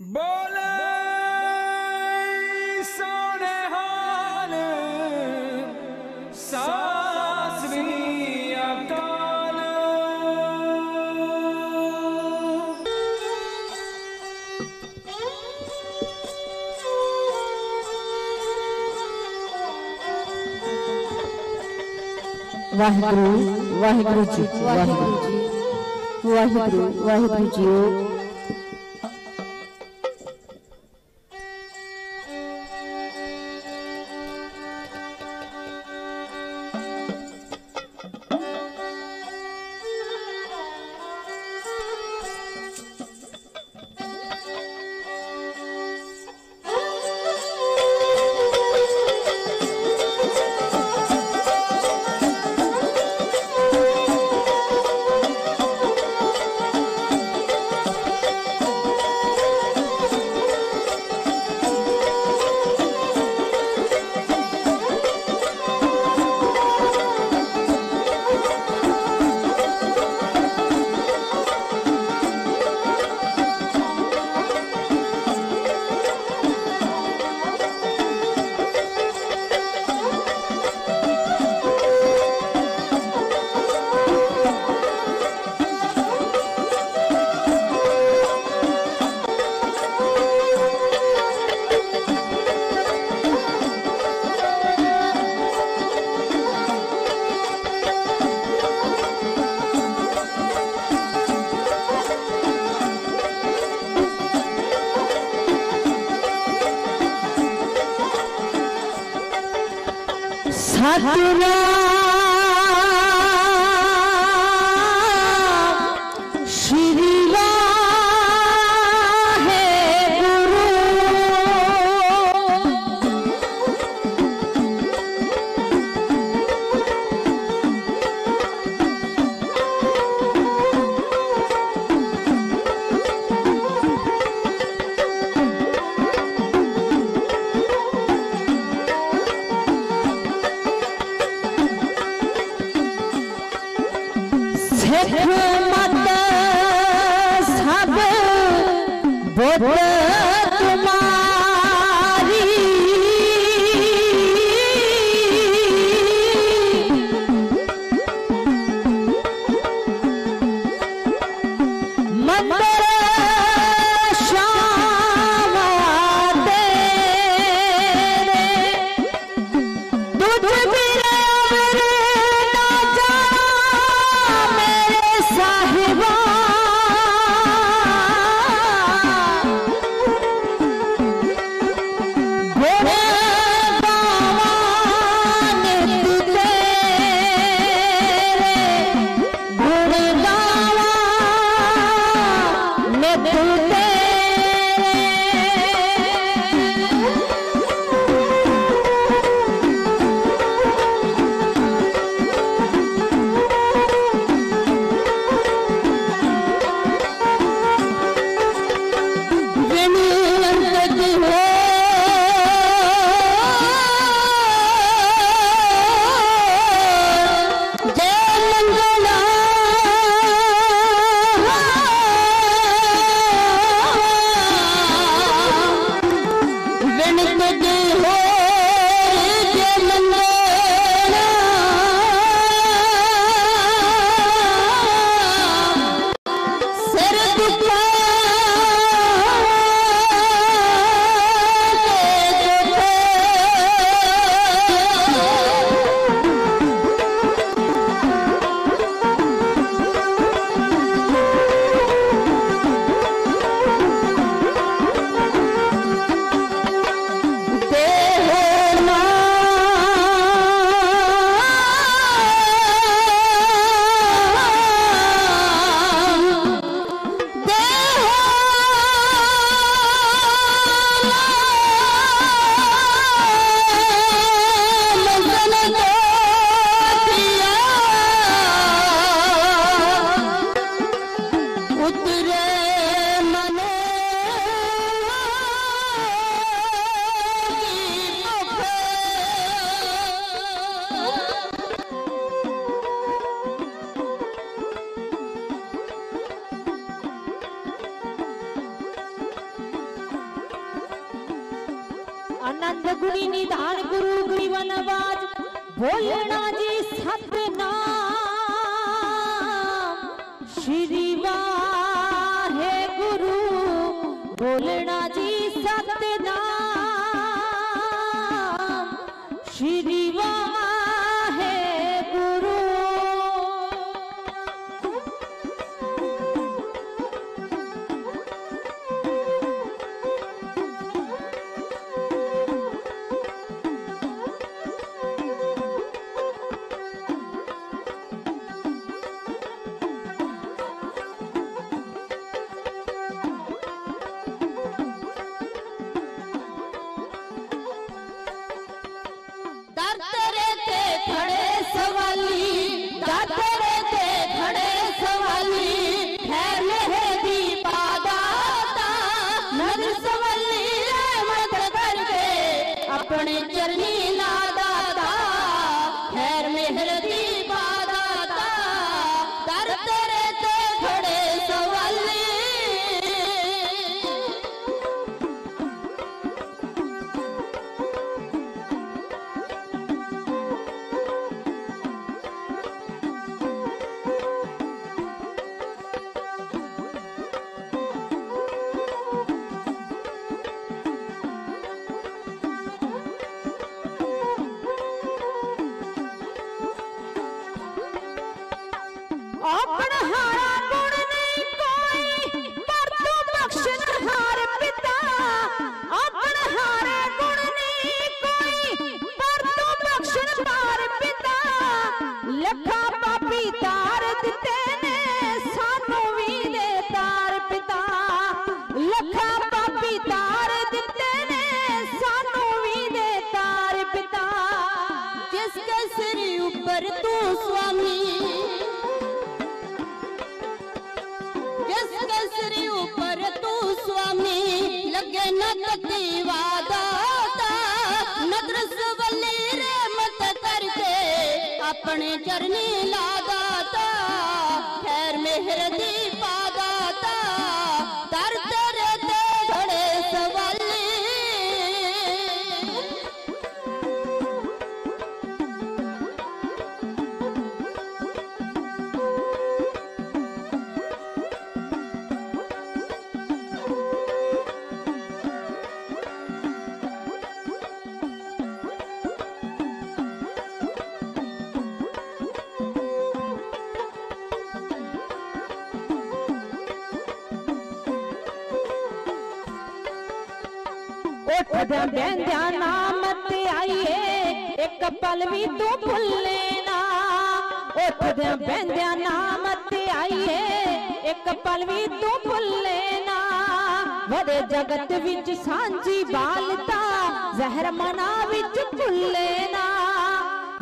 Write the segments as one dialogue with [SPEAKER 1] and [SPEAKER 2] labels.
[SPEAKER 1] बोले सोने हाल सासरी अकाल।
[SPEAKER 2] वाहिगुरु वाहिगुरु जी वाहिगुरु जी वाहिगुरु वाहिगुरु जी। सतनाम श्री वाहेगुरु। हिकमत सब बुत तुम्हारी, मंदिर श्याम तेरे दूध बिना ना जा मेरे साहिबा। आनंद गुणी निधान गुरु ग्रीवन आवाज बोलना जी सतनाम श्री वाहे गुरु बोलना जी सतनाम श्री वाहे गुरु। अपने चरनी लादाता खैर मेहर दी बादाता दर तेरे ते खड़े सवाली अपना हारा गुण नहीं कोई पर तू बख्शनहार पिता अपना हारा गुण नहीं कोई पर तू बख्शनहार पिता लखा पापी तार दिते ने सानू भी दे तार पिता लखा पापी तार दिते ने सानू भी दे तार पिता जिसके सिर ऊपर तू स्वामी सिर ऊपर तू स्वामी लगे न कतीवा दाता नदर सवली रहमत करके अपने चरनी लादाता खैर मेहर दी पादाता दर तेरे ते खड़े सवाली बेंद्या नाम ते आइए एक पल भी तू भूले ना उठ दे बेंद्या नाम ते आइए एक पल भी तू भूले ना वदे जगत विच सांझी बालता जहर मना विच भूले ना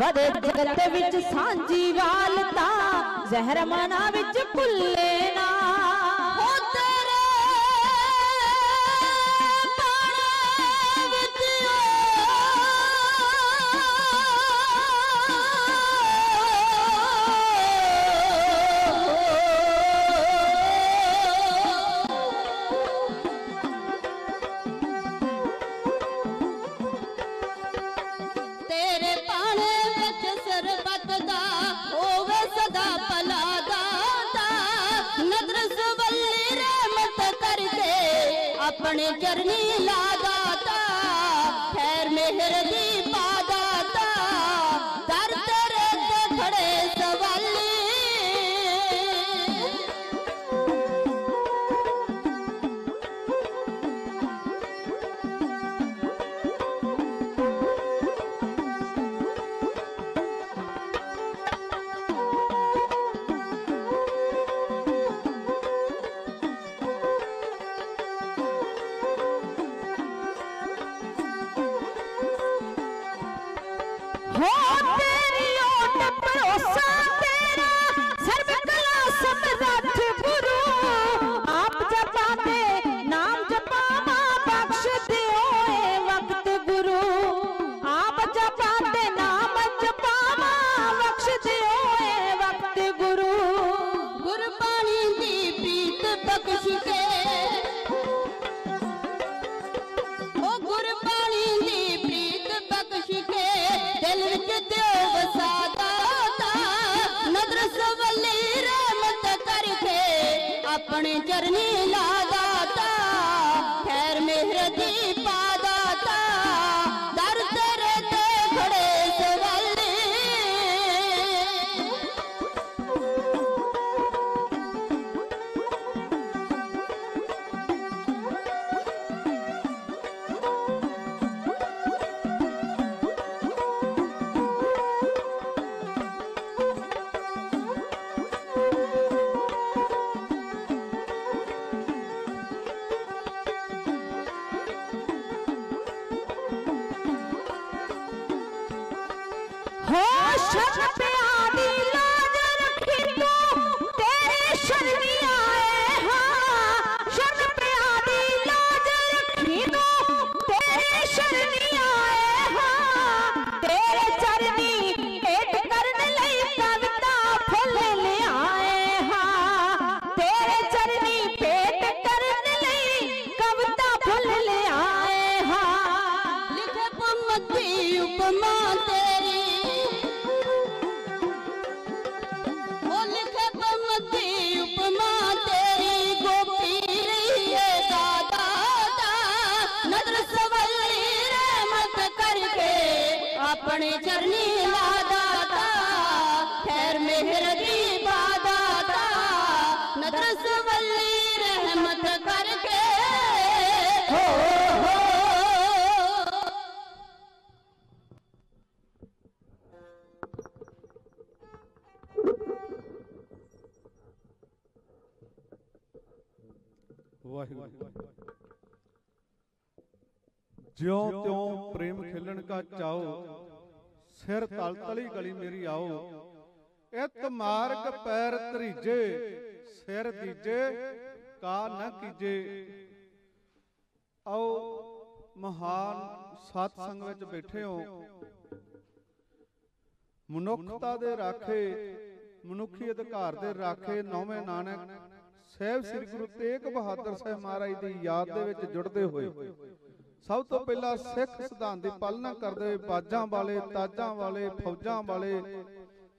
[SPEAKER 2] वदे जगत विच सांझी बालता जहर मना विच भूले ना अपने चरनी लादाता खैर मेहर दी पादाता दर तेरे ते खड़े सवाली गुरबाणी दी
[SPEAKER 3] अपने चरनी ला दाता खैर मेहर दी पा दाता दर तेरे ते खड़े सवाले
[SPEAKER 2] हो शक पे आदि लाज रखी तू तेरे शरणी आए हाँ शक पे आदि लाज रखी तू तेरे शरणी आए हाँ तेरे चरनी भेंट करने लई कविता फुल ले आए हाँ तेरे चरनी भेंट करने लई कविता फुल ले आए हाँ
[SPEAKER 3] लिखे पमती उपमा तेरी ओ लिखे पमती उपमा तेरी गोपी रही है दादा नजर सवली रहमत करके अपने चरनी ला दाता खैर मेहर दी पा दाता नजर सवली रहमत करके हो
[SPEAKER 4] वाहिगुरू ज्यों त्यों प्रेम खिलन का चाओ सिर तल तली गली मेरी आओ इत मार्ग पैर तरीजे सिर दीजे का न कीजे आओ महान सत्संग विच बैठे हो मनुखता दे राखे मनुखी अधिकार दे राखे नौवें नानक ਸਾਹਿਬ ਸ੍ਰੀ ਗੁਰੂ ਤੇਗ ਬਹਾਦਰ ਸਾਹਿਬ ਮਹਾਰਾਜ ਦੀ ਯਾਦ ਦੇ ਵਿੱਚ ਜੁੜਦੇ ਹੋਏ ਸਭ ਤੋਂ ਪਹਿਲਾਂ ਸਿੱਖ ਸਿਧਾਂਤ ਦੀ ਪਾਲਣਾ ਕਰਦੇ ਹੋਏ ਬਾਜਾਂ ਵਾਲੇ ਤਾਜਾਂ ਵਾਲੇ ਫੌਜਾਂ ਵਾਲੇ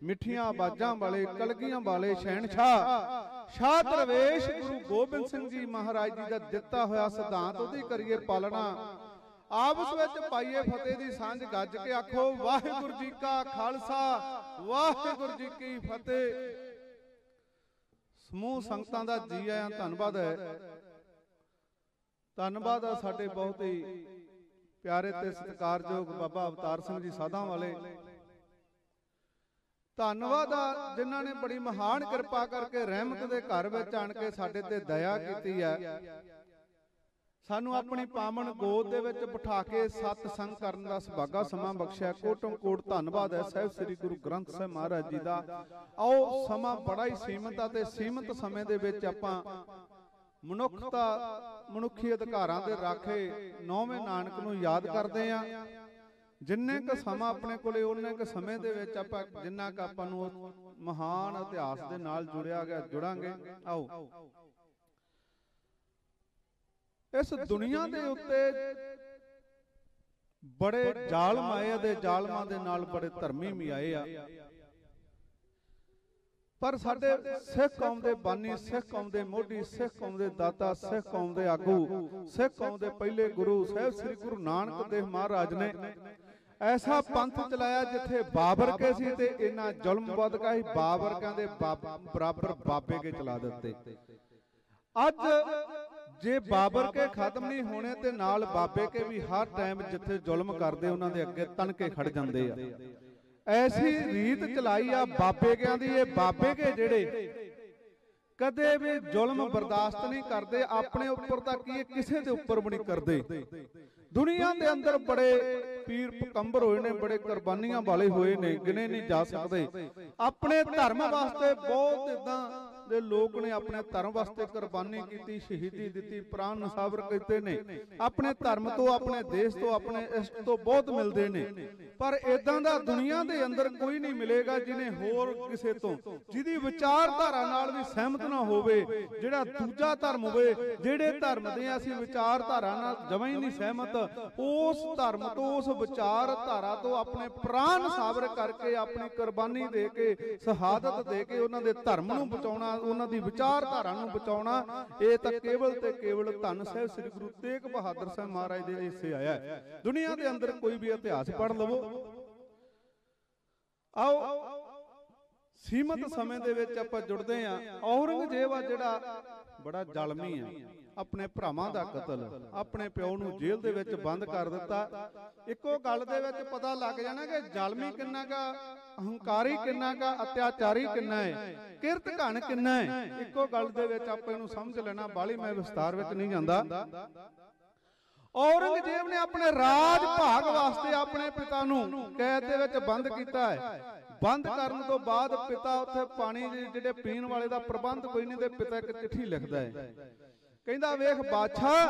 [SPEAKER 4] ਮਿੱਠੀਆਂ ਬਾਜਾਂ ਵਾਲੇ ਕਲਗੀਆਂ ਵਾਲੇ ਸ਼ਹਿਨशाह ਸ਼ਾਹ ਦਰਵੇਸ਼ ਗੁਰੂ ਗੋਬਿੰਦ ਸਿੰਘ ਜੀ ਮਹਾਰਾਜ ਜੀ ਦਾ ਦਿੱਤਾ ਹੋਇਆ ਸਿਧਾਂਤ ਉਹਦੀ ਕਰੀਏ ਪਾਲਣਾ ਆਪਸ ਵਿੱਚ ਪਾਈਏ ਫਤਿਹ ਦੀ ਸਾਂਝ ਗੱਜ ਕੇ ਆਖੋ ਵਾਹਿਗੁਰੂ ਜੀ ਕਾ ਖਾਲਸਾ ਵਾਹਿਗੁਰੂ ਜੀ ਕੀ ਫਤਿਹ ਸਮੂਹ ਸੰਗਤਾਂ ਦਾ ਜੀ ਆਇਆਂ ਧੰਨਵਾਦ ਹੈ ਧੰਨਵਾਦ ਆ ਸਾਡੇ ਬਹੁਤ ਹੀ ਪਿਆਰੇ ਤੇ ਸਤਿਕਾਰਯੋਗ ਬਾਬਾ ਅਵਤਾਰ ਸਿੰਘ ਜੀ ਸਾਧਾਂ ਵਾਲੇ ਧੰਨਵਾਦ ਆ ਜਿਨ੍ਹਾਂ ਨੇ ਬੜੀ ਮਹਾਨ ਕਿਰਪਾ ਕਰਕੇ ਰਹਿਮਤ ਦੇ ਘਰ ਵਿੱਚ ਆਣ ਕੇ ਸਾਡੇ ਤੇ ਦਇਆ ਕੀਤੀ ਹੈ ਸਾਨੂੰ ਆਪਣੀ ਪਾਵਨ ਗੋਦ ਦੇ ਵਿੱਚ ਬਿਠਾ ਕੇ ਸਤਸੰਗ ਕਰਨ ਦਾ ਸੁਭਾਗਾ ਸਮਾਂ ਬਖਸ਼ਿਆ ਕੋਟੋਂ ਕੋਟ ਧੰਨਵਾਦ ਹੈ ਸਾਹਿਬ ਸ੍ਰੀ ਗੁਰੂ ਗ੍ਰੰਥ ਸਾਹਿਬ ਮਹਾਰਾਜ ਜੀ ਦਾ ਆਓ ਸਮਾਂ ਬੜਾ ਹੀ ਸੀਮਤ ਆ ਤੇ ਸੀਮਤ ਸਮੇਂ ਦੇ ਵਿੱਚ ਆਪਾਂ ਮਨੁੱਖਤਾ ਮਨੁੱਖੀ ਅਧਿਕਾਰਾਂ ਦੇ ਰਾਖੇ ਨੌਵੇਂ ਨਾਨਕ ਨੂੰ ਯਾਦ ਕਰਦੇ ਆ ਜਿੰਨੇ ਕ ਸਮਾਂ ਆਪਣੇ ਕੋਲੇ ਉਹਨੇ ਕ ਸਮੇਂ ਦੇ ਵਿੱਚ ਆਪਾਂ ਜਿੰਨਾ ਕ ਆਪਾਂ ਨੂੰ ਮਹਾਨ ਇਤਿਹਾਸ ਦੇ ਨਾਲ ਜੁੜਿਆ ਗਿਆ ਜੁੜਾਂਗੇ ਆਓ ਇਸ ਦੁਨੀਆ ਦੇ ਉੱਤੇ ਬੜੇ ਜ਼ਾਲਮ ਆਏ ਦੇ ਜ਼ਾਲਮਾਂ ਦੇ ਨਾਲ ਬੜੇ ਧਰਮੀ ਵੀ ਆਏ ਆ ਪਰ ਸਾਡੇ ਸਿੱਖ ਕੌਮ ਦੇ ਬਾਨੀ ਸਿੱਖ ਕੌਮ ਦੇ ਮੋਢੀ ਸਿੱਖ ਕੌਮ ਦੇ ਦਾਤਾ ਸਿੱਖ ਕੌਮ ਦੇ ਆਗੂ ਸਿੱਖ ਕੌਮ ਦੇ ਪਹਿਲੇ ਗੁਰੂ ਸਾਹਿਬ ਸ੍ਰੀ ਗੁਰੂ ਨਾਨਕ ਦੇਵ ਮਹਾਰਾਜ ਨੇ ਐਸਾ ਪੰਥ ਚਲਾਇਆ ਜਿੱਥੇ ਬਾਬਰ ਕੇ ਸੀ ਤੇ ਇਹਨਾਂ ਜ਼ੁਲਮ ਵਧਗਾ ਹੀ ਬਾਬਰ ਕਹਿੰਦੇ ਬਰਾਬਰ ਬਾਬੇ ਕੇ ਚਲਾ ਦਿੱਤੇ ਅੱਜ ਜੇ ਬਾਬਰ ਕੇ ਖਤਮ ਨਹੀਂ ਹੋਣੇ ਤੇ ਨਾਲ ਬਾਬੇ ਕੇ ਵੀ ਹਰ ਟਾਈਮ ਜਿੱਥੇ ਜ਼ੁਲਮ ਕਰਦੇ ਉਹਨਾਂ ਦੇ ਅੱਗੇ ਤਣ ਕੇ ਖੜ ਜਾਂਦੇ ਆ ਐਸੀ ਰੀਤ ਚਲਾਈ ਆ ਬਾਬੇ ਕਿਆਂ ਦੀ ਇਹ ਬਾਬੇ ਕੇ ਜਿਹੜੇ ਕਦੇ ਵੀ ਜ਼ੁਲਮ ਬਰਦਾਸ਼ਤ ਨਹੀਂ ਕਰਦੇ ਆਪਣੇ ਉੱਪਰ ਤਾਂ ਕੀ ਕਿਸੇ ਦੇ ਉੱਪਰ ਵੀ ਨਹੀਂ ਕਰਦੇ ਦੁਨੀਆ ਦੇ ਅੰਦਰ ਬੜੇ ਪੀਰ ਪਕੰਬਰ ਹੋਏ ਨੇ ਬੜੇ ਕੁਰਬਾਨੀਆਂ ਵਾਲੇ ਹੋਏ ਨੇ ਗਿਣੇ ਨਹੀਂ ਜਾ ਸਕਦੇ ਆਪਣੇ ਧਰਮ ਵਾਸਤੇ ਬਹੁਤ ਇਦਾਂ ਦੇ ਲੋਕ ਨੇ ਆਪਣੇ ਧਰਮ ਵਾਸਤੇ ਕੁਰਬਾਨੀ ਕੀਤੀ ਸ਼ਹੀਦੀ ਦਿੱਤੀ ਪ੍ਰਾਣ ਨਿਛਾਵਰ ਕੀਤੇ ਨੇ ਆਪਣੇ ਧਰਮ ਤੋਂ ਆਪਣੇ ਦੇਸ਼ ਤੋਂ ਆਪਣੇ ਇਸ਼ਟ ਤੋਂ ਬਹੁਤ ਮਿਲਦੇ ਨੇ पर इदां दा दुनिया दे अंदर कोई नहीं मिलेगा जिन्हें होर किसे तो जिहदी विचारधारा नाल भी सहमत ना होवे, जिहड़ा दूजा धर्म होवे, जिहड़े धर्म दे असीं विचारधारा नाल जमां ही नहीं सहमत, उस धर्म तो उस विचारधारा तो अपने प्राण साबर करके अपनी कुर्बानी दे के शहादत दे के उन्हां दे धर्म नूं बचाउणा, उन्हां दी विचारधारा नूं बचाउणा, ये तां केवल ते केवल धन साहिब श्री गुरु तेग बहादुर साहिब महाराज दे हिस्से आया है। दुनिया दे अंदर कोई भी इतिहास पढ़ लवो। आओ सीमित समय दे विच आपां जुड़दे हां। औरंगजेब आ जिहड़ा बड़ा जालमी है, अपने भरावां दा कतल, अपने प्यो नूं जेल दे विच बंद कर दिता। इक्को गल दे विच पता लग जाना कि जालमी किन्ना का, हंकारी किन्ना का, अत्याचारी किन्ना है, किरत घन किन्ना है। इक्को गल दे विच आपां इहनूं समझ लेना, बाली मैं विस्तार विच नहीं जांदा। औरंगजेब ने अपने राज भाग वास्ते अपने पिता नूं कैद दे विच बंद कीता है। बंद करन तो बाद पिता उत्थे पानी जिहड़े पीण वाले दा प्रबंध कोई नहीं, ते पिता एक चिट्ठी लिखदा है, कहंदा वेख बादशाह,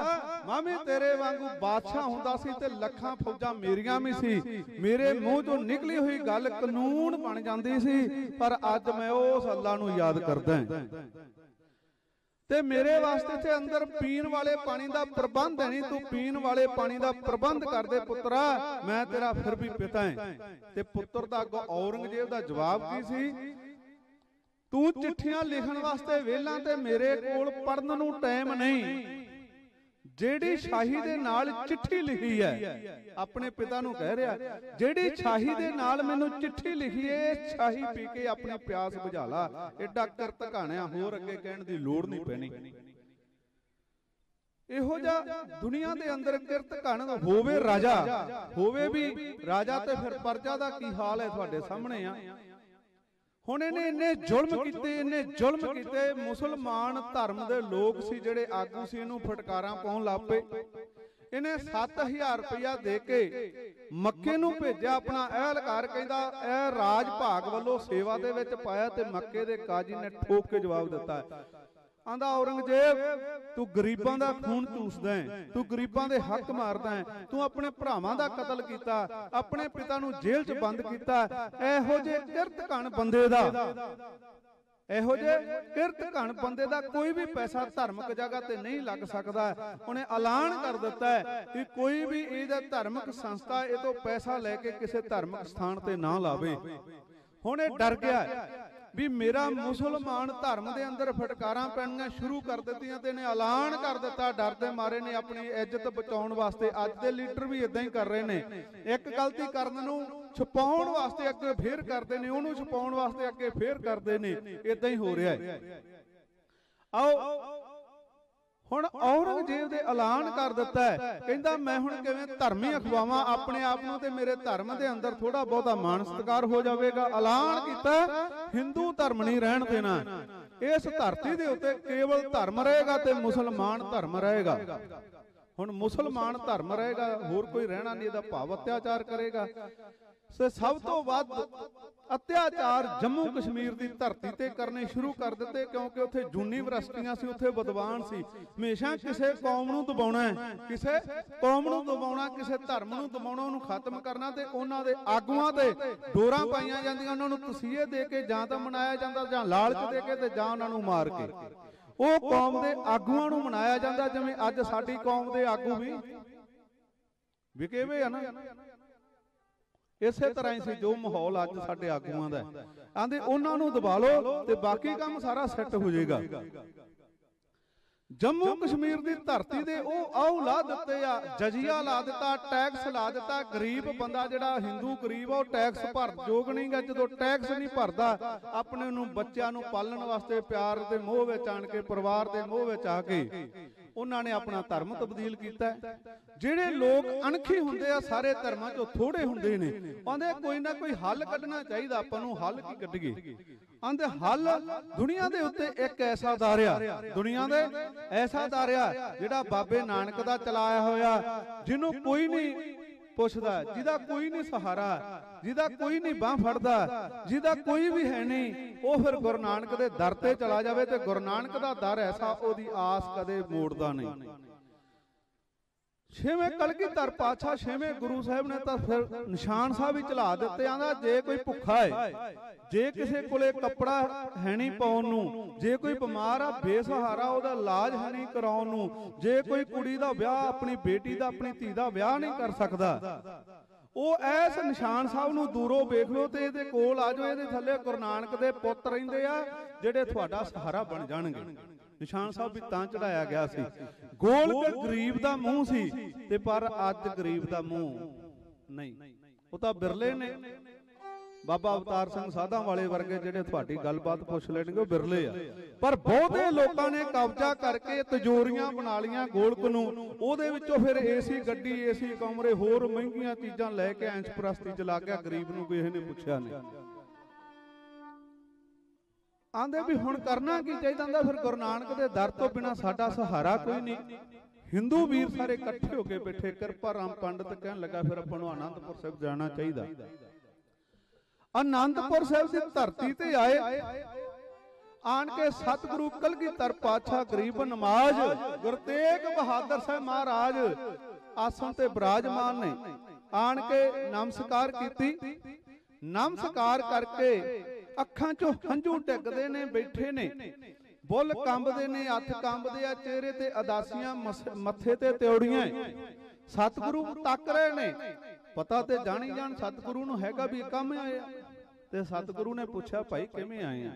[SPEAKER 4] मैं भी तेरे वांगू बादशाह हुंदा सी ते लखां फौजां मेरियां भी सी, मेरे मूंह चों निकली हुई गल कानून बन जांदी सी, पर अज मैं उस अल्लाह नूं याद करदा हां ते मेरे वास्ते थे अंदर पीण वाले पानी दा प्रबंध है नहीं, तू पीण वाले पानी दा प्रबंध कर दे पुत्रा, मैं तेरा फिर भी पिता है। ते पुत्र दा अगों औरंगजेब दा जवाब की सी, तू चिट्ठियां लिखण वास्ते वेला ते मेरे कोल पढ़न नूं टाइम नहीं। जेड़ी शाही दे नाल चिट्ठी लिखी है, अपने पिता नूं कह रहा, जेड़ी शाही दे नाल मैनूं चिट्ठी लिखी है, शाही पी के अपनी प्यास बुझा ला, एडा किरत घाणिया होर अगे कहण दी लोड़ नहीं पैनी। इहो जिहा दुनिया दे अंदर किरत घण होवे राजा, होवे भी राजा ते फिर प्रजा दा की हाल है तुहाडे सामने आ। हुण इहने इन्ने जुल्म कीते, इन्ने जुल्म कीते, मुसलमान धर्म दे लोग सी जिहड़े आगू सी इहनूं फटकारां पाउण लग पे। इन्हें 7000 रुपया दे के मक्के नूं भेजिया अपना एहलकार, कहंदा ए राज भाग वल्लों सेवा दे विच पाया, ते मक्के दे काजी ने ठोक के जवाब दिता है, आंदा औरंगजेब तू गरीबां दा खून चूसदा है, तू गरीबां दे हक मारदा है, तू अपने भरावां दा कतल कीता, अपने पिता नूं जेल च बंद कीता। इहो जे किरत घण बंदे दा, इहो जे किरत घण बंदे दा कोई भी पैसा धार्मिक जगह ते नहीं लग सकदा। उन्हें ऐलान कर दिता है कि कोई भी इहदा धार्मिक संस्था इह तों पैसा लैके किसी धार्मिक स्थान ते ना लावे। हुण इह डर गया भी मेरा मुसलमान धर्म दे अंदर फटकारां पैणियां शुरू कर दित्तियां, ते इहने ऐलान कर दिता, डर दे मारे ने अपनी इज्जत बचाउण वास्ते। अज दे लीडर भी इदां ही कर रहे ने, एक गलती करन नूं छुपाउण वास्ते अगे फेर करदे ने, ओहनूं छुपाउण वास्ते अगे फेर करदे ने, इदां ही हो रहा है। आओ हुण औरंगजेब दे ऐलान कर दिता है, कहंदा मैं हुण किवें धर्मी अखवावां अपने आप नूं, ते मेरे धर्म दे अंदर थोड़ा बहुता मान सत्कार हो जावेगा। ऐलान कीता हिंदू धर्म नहीं रहण देना, इस धरती दे उत्ते केवल धर्म रहेगा ते मुसलमान धर्म रहेगा। हुण मुसलमान धर्म रहेगा, होर कोई रहना नहीं, इहदा भाव अत्याचार करेगा। सब तो वध अत्याचार जम्मू कश्मीर की धरती ते करने शुरू कर दिते, क्योंकि उत्थे यूनीवर्सिटियां सी, उत्थे विद्वान सी। हमेशा किसी कौम नूं दबाउणा है, किसी कौम नूं दबाउणा, किसी धर्म नूं दबाउणा, उहनूं खत्म करना, ते उहनां दे आगूआं ते डोरां पाईआं जांदियां, उहनां नूं तसीहे दे के जां तां मनाया जांदा, जां लालच दे के, ते जां उहनां नूं मार के। ਉਹ ਕੌਮ ਦੇ ਆਗੂਆਂ ਨੂੰ ਮਨਾਇਆ ਜਾਂਦਾ, ਜਿਵੇਂ ਅੱਜ ਸਾਡੀ ਕੌਮ ਦੇ ਆਗੂ ਵੀ ਵਿਕੇ ਵੇ ਆ ਨਾ, ਇਸੇ ਤਰ੍ਹਾਂ ਹੀ ਸੀ ਜੋ ਮਾਹੌਲ ਅੱਜ ਸਾਡੇ ਆਗੂਆਂ ਦਾ। ਆਂਦੇ ਉਹਨਾਂ ਨੂੰ ਦਬਾ ਲਓ ਤੇ ਬਾਕੀ ਕੰਮ ਸਾਰਾ ਸੈੱਟ ਹੋ ਜਾਏਗਾ। जम्मू कश्मीर की धरती दे आऊ ला दिते आ, जजिया ला दिता, टैक्स ला दिता। गरीब बंदा जिहड़ा हिंदू गरीब आ, टैक्स भर जोग नहीं गा। जो टैक्स नहीं भरदा, अपने नूं बच्चों नूं पालण वास्ते प्यार के मोह विच आण के, परिवार के मोह विच आके उन्होंने अपना धर्म तब्दील किया। जिहड़े लोग अणखी हुंदे आ, सारे धर्मां चों थोड़े हुंदे ने, आंदे कोई ना कोई हल कढना चाहिए। आपां नूं हल की कढीए? आंदे हल दुनिया दे उत्ते एक ऐसा दारिया, दुनिया दे ऐसा दारिया जिहड़ा बाबे नानक दा चलाया होया, जिन्हों कोई नहीं पुछदा, जिहदा कोई नहीं सहारा, जिहदा कोई नहीं बांह फड़दा, जिहदा कोई भी है नहीं, वो फिर गुरु नानक दे दर ते चला जावे। ते गुरु नानक दा दर ऐसा, ओदी आस कदे मोड़दा नहीं। छेवें कलगीधर पातशाह छेवें गुरु साहब ने तो फिर निशान साहब ही चला दिते। आंदा जे कोई भुखा है, जे किसी कोले कपड़ा है नहीं पाउण नूं, जे कोई बीमार आ बेसहारा ओहदा इलाज है नहीं कराउण नूं, जे कोई कुड़ी दा विआह अपनी बेटी दा अपनी धी दा विआह नहीं कर सकदा, ਉਹ ਐਸ ਨਿਸ਼ਾਨ ਸਾਹਿਬ ਨੂੰ ਦੂਰੋਂ ਵੇਖ ਲਓ ਤੇ ਇਹਦੇ ਕੋਲ ਆ ਜਾਓ। ਇਹਦੇ ਥੱਲੇ ਗੁਰੂ ਨਾਨਕ ਦੇ ਪੁੱਤ ਰਹਿੰਦੇ ਆ ਜਿਹੜੇ ਤੁਹਾਡਾ ਸਹਾਰਾ ਬਣ ਜਾਣਗੇ। ਨਿਸ਼ਾਨ ਸਾਹਿਬ ਵੀ ਤਾਂ ਚੜਾਇਆ ਗਿਆ ਸੀ। ਗੋਲਕ ਗਰੀਬ ਦਾ ਮੂੰਹ ਸੀ ਤੇ ਪਰ ਅੱਜ ਗਰੀਬ ਦਾ ਮੂੰਹ ਨਹੀਂ। ਉਹ ਤਾਂ ਬਿਰਲੇ ਨੇ। ਬਾਬਾ ਅਵਤਾਰ ਸਿੰਘ ਸਾਧਾਂ ਵਾਲੇ ਵਰਗੇ ਜਿਹੜੇ ਤੁਹਾਡੀ ਗੱਲਬਾਤ ਪੁੱਛ ਲੈਣਗੇ ਉਹ ਬਿਰਲੇ ਆ। ਪਰ ਬਹੁਤੇ ਲੋਕਾਂ ਨੇ ਕਬਜ਼ਾ ਕਰਕੇ ਤਿਜੋਰੀਆਂ ਬਣਾ ਲੀਆਂ ਗੋਲਕ ਨੂੰ। ਉਹਦੇ ਵਿੱਚੋਂ ਫਿਰ ਏਸੀ ਗੱਡੀ, ਏਸੀ ਕਮਰੇ, ਹੋਰ ਮਹਿੰਗੀਆਂ ਚੀਜ਼ਾਂ ਲੈ ਕੇ ਐਂਸ਼ ਪ੍ਰਸਤੀ ਚ ਲੱਗ ਗਿਆ। ਗਰੀਬ ਨੂੰ ਕਿਸੇ ਨੇ ਪੁੱਛਿਆ ਨਹੀਂ। ਆਂਦੇ ਵੀ ਹੁਣ ਕਰਨਾ ਕੀ ਚਾਹੀਦਾ ਹੁੰਦਾ। ਫਿਰ ਗੁਰੂ ਨਾਨਕ ਦੇ ਦਰ ਤੋਂ ਬਿਨਾ ਸਾਡਾ ਸਹਾਰਾ ਕੋਈ ਨਹੀਂ। ਹਿੰਦੂ ਵੀਰ ਸਾਰੇ ਇਕੱਠੇ ਹੋ ਕੇ ਬੈਠੇ। ਕਿਰਪਾ ਰਾਮ ਪੰਡਤ ਕਹਿਣ ਲੱਗਾ ਫਿਰ ਆਪਾਂ ਨੂੰ ਆਨੰਦਪੁਰ ਸਾਹਿਬ ਜਾਣਾ ਚਾਹੀਦਾ। ਆਨੰਦਪੁਰ ਸਾਹਿਬ ਦੀ ਧਰਤੀ ਤੇ ਆਏ। ਆਣ ਕੇ ਸਤਿਗੁਰੂ ਕਲਗੀਧਰ ਪਾਤਸ਼ਾਹ ਗਰੀਬ ਨਵਾਜ਼ ਗੁਰੂ ਤੇਗ ਬਹਾਦਰ ਸਾਹਿਬ ਮਹਾਰਾਜ ਆਸਣ ਤੇ ਬਿਰਾਜਮਾਨ ਨੇ। ਆਣ ਕੇ ਨਮਸਕਾਰ ਕੀਤੀ। ਨਮਸਕਾਰ ਕਰਕੇ ਅੱਖਾਂ ਚੋਂ ਹੰਝੂ ਡਿੱਗਦੇ ਨੇ, ਬੈਠੇ ਨੇ, ਬੁੱਲ ਕੰਬਦੇ ਨੇ, ਹੱਥ ਕੰਬਦੇ ਆ, ਚਿਹਰੇ ਤੇ ਅਦਾਸੀਆਂ, ਮੱਥੇ ਤੇ ਤਿਉੜੀਆਂ। ਸਤਿਗੁਰੂ ਤੱਕ ਰਹੇ ਨੇ। ਪਤਾ ਤੇ ਜਾਣੀ ਜਾਣ ਸਤਿਗੁਰੂ ਨੂੰ ਹੈਗਾ ਵੀ ਕੰਮ ਆਏ ਆ। ਤੇ ਸਤਿਗੁਰੂ ਨੇ ਪੁੱਛਿਆ ਭਾਈ ਕਿਵੇਂ ਆਏ ਆ।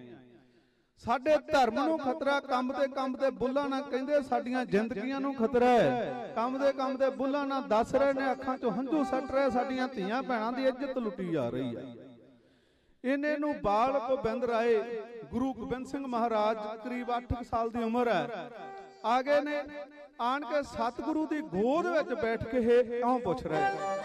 [SPEAKER 4] ਸਾਡੇ ਧਰਮ ਨੂੰ ਖਤਰਾ। ਕੰਬਦੇ ਕੰਬਦੇ ਬੁੱਲਾਂ ਨਾਲ ਕਹਿੰਦੇ ਸਾਡੀਆਂ ਜ਼ਿੰਦਗੀਆਂ ਨੂੰ ਖਤਰਾ ਹੈ। ਕੰਬਦੇ ਕੰਬਦੇ ਬੁੱਲਾਂ ਨਾਲ ਦੱਸ ਰਹੇ ਨੇ, ਅੱਖਾਂ ਚੋਂ ਹੰਝੂ ਸੱਟ ਰਹੇ। ਸਾਡੀਆਂ ਧੀਆਂ ਭੈਣਾਂ ਦੀ ਇੱਜ਼ਤ ਲੁੱਟੀ ਜਾ ਰਹੀ ਹੈ। ਇਹਨੇ ਨੂੰ ਬਾਲ ਗੋਬਿੰਦ ਰਾਏ ਗੁਰੂ ਗੋਬਿੰਦ ਸਿੰਘ ਮਹਾਰਾਜ ਕਰੀਬ 8 ਸਾਲ ਦੀ ਉਮਰ ਹੈ। ਆ ਗਏ ਨੇ। ਆਣ ਕੇ ਸਤਿਗੁਰੂ ਦੀ ਗੋਦ ਵਿੱਚ ਬੈਠ ਕੇ ਇਹ ਇਉਂ ਪੁੱਛ ਰਹੇ।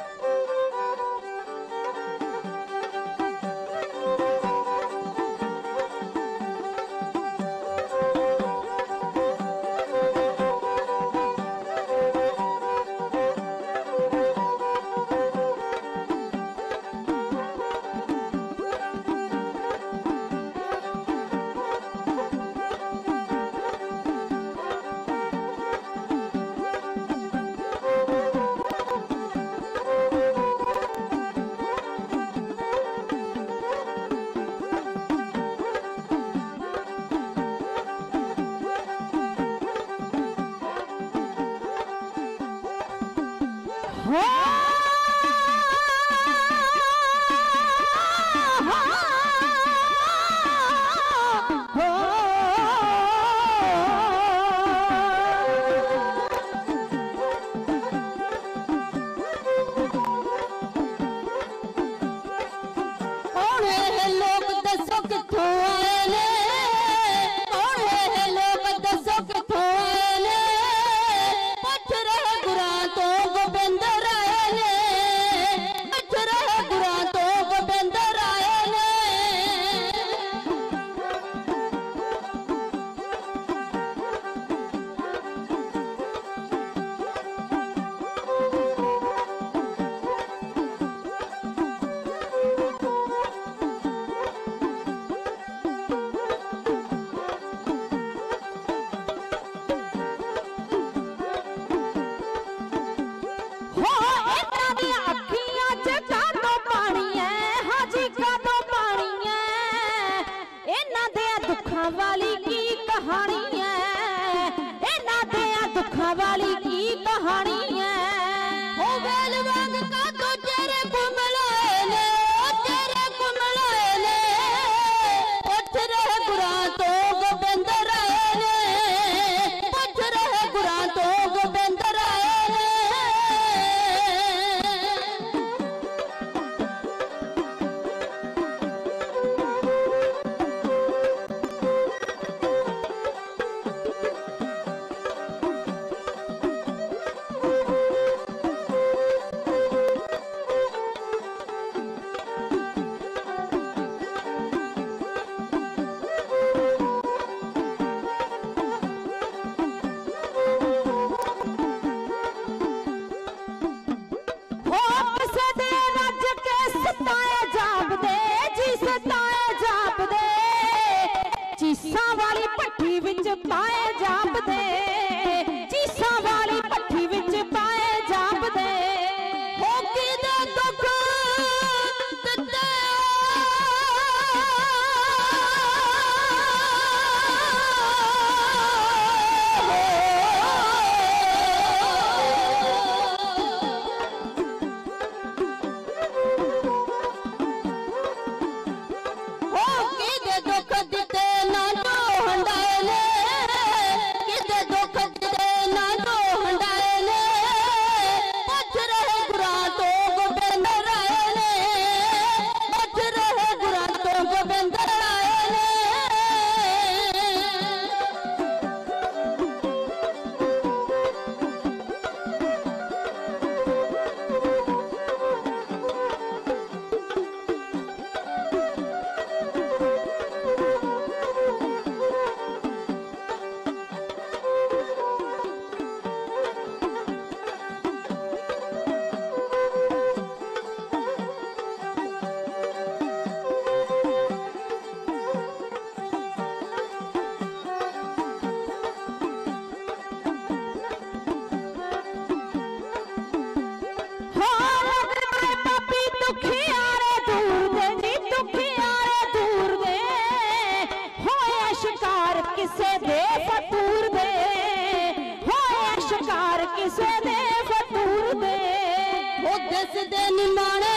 [SPEAKER 3] ਦਿਸਦੇ ਨਿਮਾਣੇ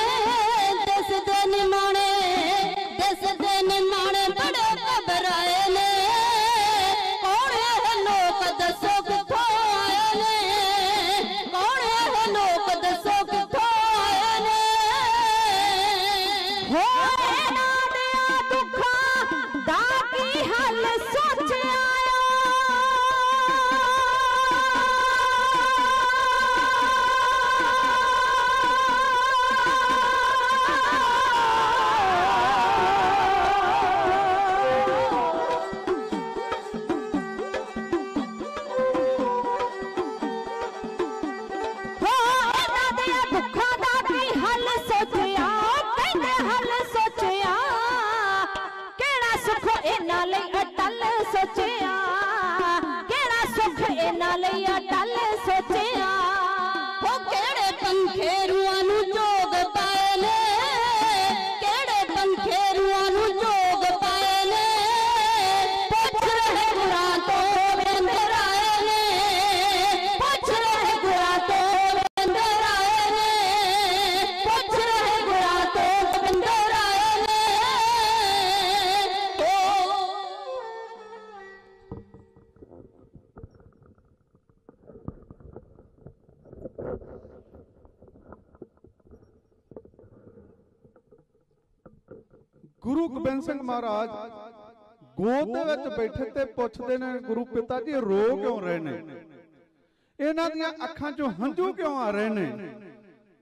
[SPEAKER 3] ਦਿਸਦੇ ਨਿਮਾਣੇ ਦਿਸਦੇ ਨਿਮਾਣੇ ਬੜੇ ਘਬਰਾਏ ਨੇ ਕੌਣ ਇਹ ਲੋਕ ਦੱਸੋ ਕਿੱਥੋਂ ਆਏ ਨੇ ਕੌਣ ਇਹ ਲੋਕ ਦੱਸੋ ਕਿੱਥੋਂ ਆਏ ਨੇ
[SPEAKER 2] ਹੋਏ ਨਾ ਦਿਆ ਦੁੱਖਾਂ ਦਾ ਕੀ ਹੱਲ ਸੋਚਿਆ
[SPEAKER 4] गुरु गोबिंद सिंह महाराज गोद दे विच बैठे ते पुछदे ने गुरु पिता जी रो क्यों रहे ने इन्हां दीयां अखां चों हंझू क्यों आ रहे ने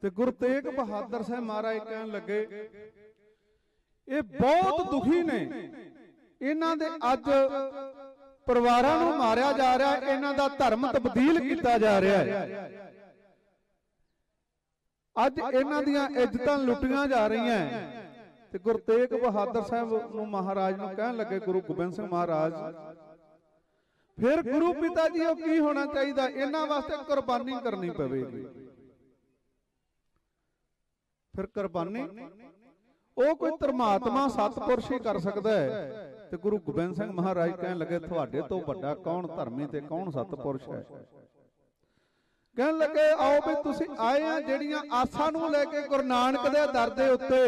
[SPEAKER 4] ते गुरु तेग बहादुर साहब महाराज कहन लगे ये बहुत दुखी ने इन्हां दे अज परिवारां नूं मारिया जा रहा है इन्हां दा धर्म तब्दील कीता जा रहा है अज इन्हां दीयां इज्जतां लुटियां जा रही हैं ते गुरु तेग बहादुर साहब नूं महाराज नूं कहन लगे गुरु गोबिंद सिंह महाराज फिर गुरु पिता जी की होना चाहिए इन्हां वास्ते कुर्बानी करनी पवेगी फिर कुर्बानी वो कोई धर्मात्मा सतपुरुष ही कर सकता है ते गुरु गोबिंद सिंह महाराज कहन लगे तुहाडे तो वड्डा कौन धर्मी ते कौन सतपुरुष है कहन लगे आओ भी तुसीं आए आ जिहड़ियां आसां नूं लैके गुरु नानक दे दर दे उत्ते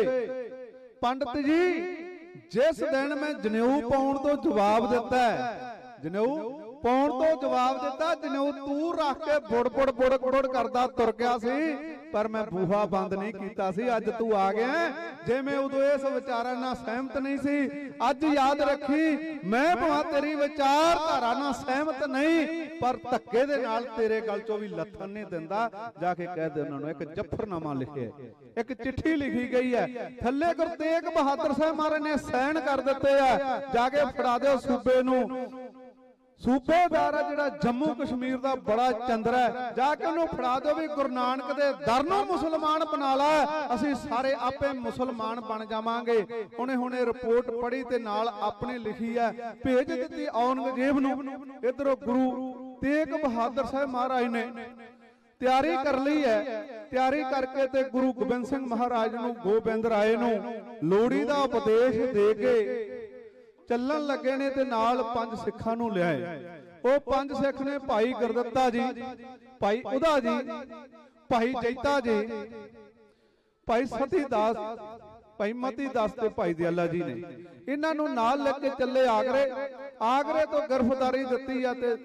[SPEAKER 4] पंडित जी जिस दिन मैं जनेऊ पाउण तो जवाब दिता है जनेऊ पाउण तो जवाब दिता जनेऊ तू रख के बुड़ बुड़ बुड़ बुड़ करदा तुर गया सी पर मैं बूहा बंद नहीं कीता सी अज तू आ गया जे मैं उदों इस विचारां नाल सहमत नहीं सी अज याद रखी मैं भावें तेरी विचारधारा नाल सहमत नहीं पर धक्के दे नाल तेरे गल चों भी लथन नहीं दिंदा जाके कह दे उन्हां नूं एक जफरनामा लिखिया एक चिट्ठी लिखी गई है थल्ले गुरु तेग बहादुर साहब महाराज ने साइन कर दिते है जाके फड़ा दिओ सूबे नूं सूबेदार है जिहड़ा जम्मू कश्मीर का बड़ा चंद्र है जाके उन्होंने फड़ा दो भी गुरु नानक दे दर नूं मुसलमान बना ला असीं सारे आपे मुसलमान बन जावांगे उन्हें हुणे रिपोर्ट पढ़ी ते नाल अपने लिखी है भेज दित्ती औरंगजेब नूं इधरों गुरु तेग बहादुर साहब महाराज ने तैयारी कर ली है तैयारी करके ते गुरु गोबिंद सिंह महाराज नूं गोबिंद राय नूं लोहड़ी दा उपदेश दे के ਚੱਲਣ ਲੱਗੇ ਨੇ ਤੇ ਨਾਲ ਪੰਜ ਸਿੱਖਾਂ ਨੂੰ ਲਿਆਏ ਉਹ ਪੰਜ ਸਿੱਖ ਨੇ ਭਾਈ ਗੁਰਦੱਤਾ ਜੀ ਭਾਈ ਉਦਾ ਜੀ ਭਾਈ ਜੈਤਾ ਜੀ ਭਾਈ ਸਤੀ ਦਾਸ ਭਾਈ ਮਤੀ ਦਾਸ ਤੇ ਭਾਈ ਦਿਆਲਾ ਜੀ ਨੇ ਇਹਨਾਂ ਨੂੰ ਨਾਲ ਲੈ ਕੇ ਚੱਲੇ ਆਗਰੇ ਤੋਂ ਗ੍ਰਿਫਤਾਰੀ ਦਿੱਤੀ ਆ ਤੇ